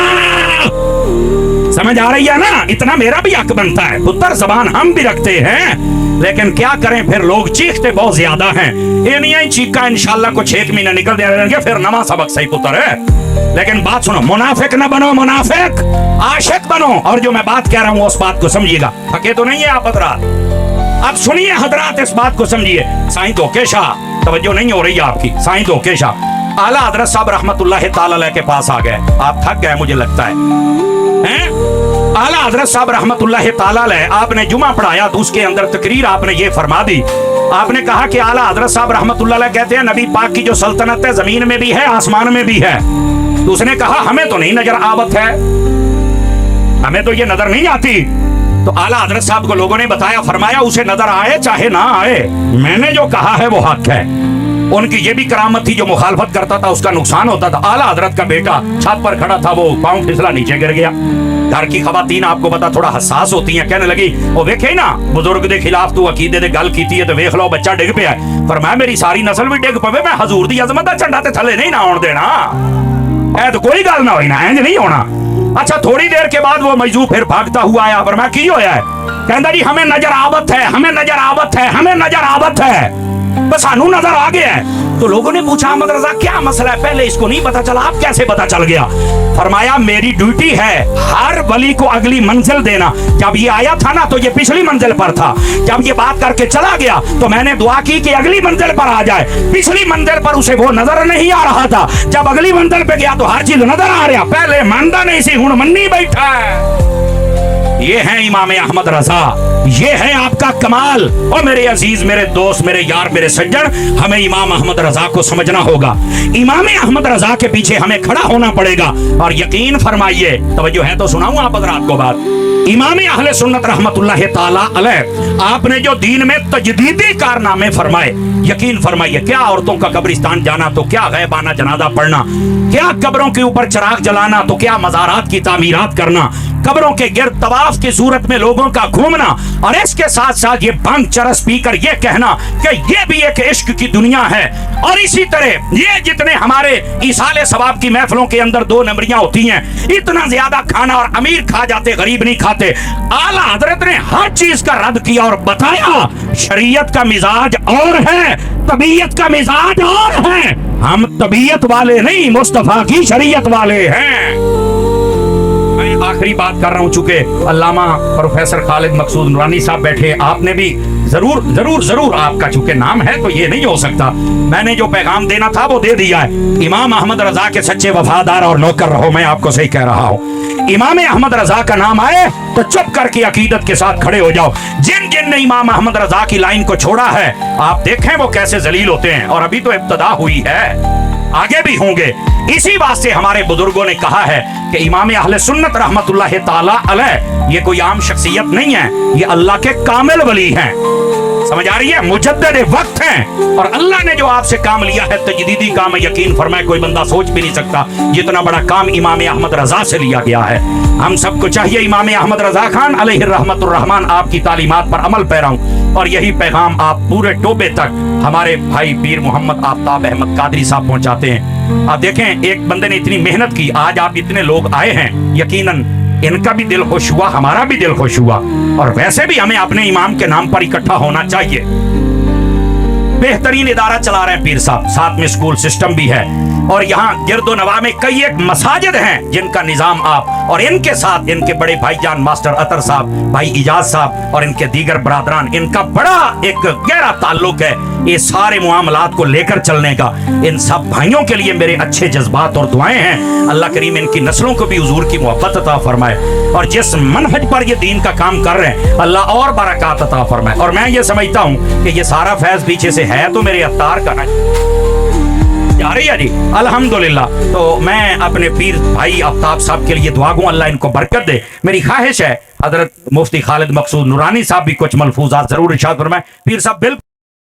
समझ आ रही है ना? इतना मेरा भी हक बनता है। पुत्र जबान हम भी रखते हैं, लेकिन क्या करें, फिर लोग चीखते बहुत ज्यादा हैं। ये नहीं है चीखा इंशाल्लाह कुछ 1 महीना निकल जाएंगे, फिर नवा सबक सही पुत्र है। लेकिन बात सुनो, मुनाफिक न बनो, मुनाफिक आशिक बनो। और जो मैं बात कह रहा हूं उस बात को समझिएगा, थके तो नहीं है आप हजरात? अब सुनिए हजरात, इस बात को समझिए। साईं धोखे शाह, तवज्जो नहीं हो रही है आपकी। साईं धोखे शाह आला हजरत साहब रहमतुल्लाह ताला अलैह के पास आ गए। आप थक गए मुझे लगता है, हैं? आला हजरत साहब रहमतुल्लाह ताला अलैह, आपने जुमा पढ़ाया तो उसके अंदर तकरीर आपने ये फरमा दी। आपने कहा कि आला हजरत साहब रहमतुल्लाह अलैह कहते हैं नबी पाक की जो सल्तनत है जमीन में भी है आसमान में भी है। तो उसने कहा हमें तो नहीं नजर आवत है, हमें तो ये नजर नहीं आती। तो आला हजरत साहब को लोगों ने बताया, फरमाया उसे नजर आए चाहे ना आए, मैंने जो कहा है वो हक है। उनकी ये भी करामत थी, जो मुखालफत करता था उसका नुकसान होता था। आला हजरत का बेटा छत पर खड़ा था, वो पांव फिसला नीचे गिर गया। घर की खवातीन आपको पता थोड़ा हसास होती हैं, कहने लगी वो वेखे ना बुजुर्ग के खिलाफ तू अकीदे दे गल कीती है तो वेख लो बच्चा डिग पिया। पर मैं मेरी सारी नस्ल भी डिग पवे, मैं हजूर दी अजमत दा झंडा ते थले नहीं ना आउण देना। ऐ तो कोई गल ना होई ना, इंज नहीं होना। अच्छा थोड़ी देर के बाद वो मजदूर फिर भागता हुआ आया। पर मैं की होया है? कहंदा जी हमें नजर आवत है, हमें नजर आवत है, हमें नजर आवत है, बस सानू नजर आ गया है। तो लोगों ने पूछा अहमद रजा क्या मसला है, पहले इसको नहीं पता चला, आप कैसे पता चल गया? फरमाया मेरी ड्यूटी है हर वली को अगली मंजिल देना। जब ये आया था ना तो ये पिछली मंजिल पर था, जब ये बात करके चला गया तो मैंने दुआ की कि अगली मंजिल पर आ जाए। पिछली मंजिल पर उसे वो नजर नहीं आ रहा था, जब अगली मंजिल पे गया तो हर चीज नजर आ रहा। पहले मानदा नहीं सी, हुण मन्नी बैठा है। ये है इमाम अहमद रजा, ये है आपका कमाल। और मेरे अजीज, मेरे दोस्त, मेरे यार, मेरे सज्जन, हमें इमाम अहमद रजा को समझना होगा। इमाम अहमद रजा के पीछे हमें खड़ा होना पड़ेगा। और यकीन फरमाइए, तवज्जो है तो सुनाऊं आप हज़रात को बात। इमाम अहले सुन्नत रहमतुल्लाह ताला अलैह आपने जो दीन में तजदीदी कारनामे फरमाए, यकीन फरमाइए, क्या औरतों का कब्रिस्तान जाना, तो क्या गैबाना जनाजा पढ़ना, क्या कब्रों के ऊपर चिराग जलाना, तो क्या मज़ारात की तामीरात करना, कब्रों के गिर्द तवाफ की सूरत में लोगों का घूमना, और इसके साथ साथ ये भंग चरस पीकर ये कहना कि ये भी एक इश्क की दुनिया है। और इसी तरह ये जितने हमारे इसाले सवाब की महफिलों के अंदर 2 नंबरियां होती हैं, इतना ज्यादा खाना और अमीर खा जाते, गरीब नहीं खाते। आला हजरत ने हर चीज का रद्द किया और बताया शरीयत का मिजाज और है, तबीयत का मिजाज और है। हम तबीयत वाले नहीं, मुस्तफा की शरीयत वाले हैं। मैं आखिरी बात कर रहा हूं, चूंकि अल्लामा प्रोफेसर खालिद मकसूद नूरानी साहब बैठे, आपने भी जरूर जरूर जरूर, आपका चूंकि नाम है तो ये नहीं हो सकता, मैंने जो पैगाम देना था वो दे दिया है। इमाम अहमद रजा के सच्चे वफादार और नौकर रहो, मैं आपको सही कह रहा हूँ। इमाम अहमद रजा का नाम आए तो चुप करके अकीदत के साथ खड़े हो जाओ। जिन जिन ने इमाम अहमद रजा की लाइन को छोड़ा है, आप देखें वो कैसे जलील होते हैं। और अभी तो इब्तदा हुई है, आगे भी होंगे। इसी वास्ते हमारे बुजुर्गों ने कहा है कि इमाम अहले सुन्नत रहमतुल्लाह ताला अलैह ये कोई आम शख्सियत नहीं है, ये अल्लाह के कामिल वली हैं। समझ आ रही है? मुजद्दिद वक्त हैं। और अल्लाह ने जो आपसे काम लिया है तजदीदी काम है, यकीन फरमाए कोई बंदा सोच भी नहीं सकता जितना बड़ा काम इमाम अहमद रजा से लिया गया है। हम सबको चाहिए इमाम अहमद रजा खान अलैहि रहमतुर रहमान आपकी तालीमात पर अमल पैरा हूं, और यही पैगाम आप पूरे टोबे तक हमारे भाई पीर मोहम्मद आफ्ताब अहमद कादरी साहब पहुंचाते हैं। आप देखें, एक बंदे ने इतनी मेहनत की, आज आप इतने लोग आए हैं, यकीनन इनका भी दिल खुश हुआ, हमारा भी दिल खुश हुआ। और वैसे भी हमें अपने इमाम के नाम पर इकट्ठा होना चाहिए। बेहतरीन इदारा चला रहे हैं पीर साहब, साथ में स्कूल सिस्टम भी है, और यहाँ गिरदो नवा में कई एक मसाजिद हैं जिनका निजाम आप और इनके साथ इनके बड़े भाईजान मास्टर अतर साहब, भाई इजाज साहब और इनके दीगर बरादरान, इनका बड़ा एक गहरा ताल्लुक है ये सारे मामलात को लेकर चलने का। इन सब भाइयों के लिए मेरे अच्छे जज्बात और दुआएं हैं। अल्लाह करीम इनकी नस्लों को भी हुजूर की मोहब्बत अता फरमाए, और जिस मनहज पर ये दीन का काम कर रहे हैं अल्लाह और बरकत अता फरमाए। और मैं ये समझता हूँ कि ये सारा फैज पीछे से है तो मेरे अत्तार का ना जा रही है जी, अल्हम्दुलिल्लाह। तो मैं अपने पीर भाई आफ्ताब साहब के लिए दुआ गो, अल्लाह इनको बरकत दे। मेरी ख्वाहिश है हजरत मुफ्ती खालिद मकसूद नूरानी साहब भी कुछ मलफूजात जरूर इरशाद फरमाएं। पीर साहब बिल्कुल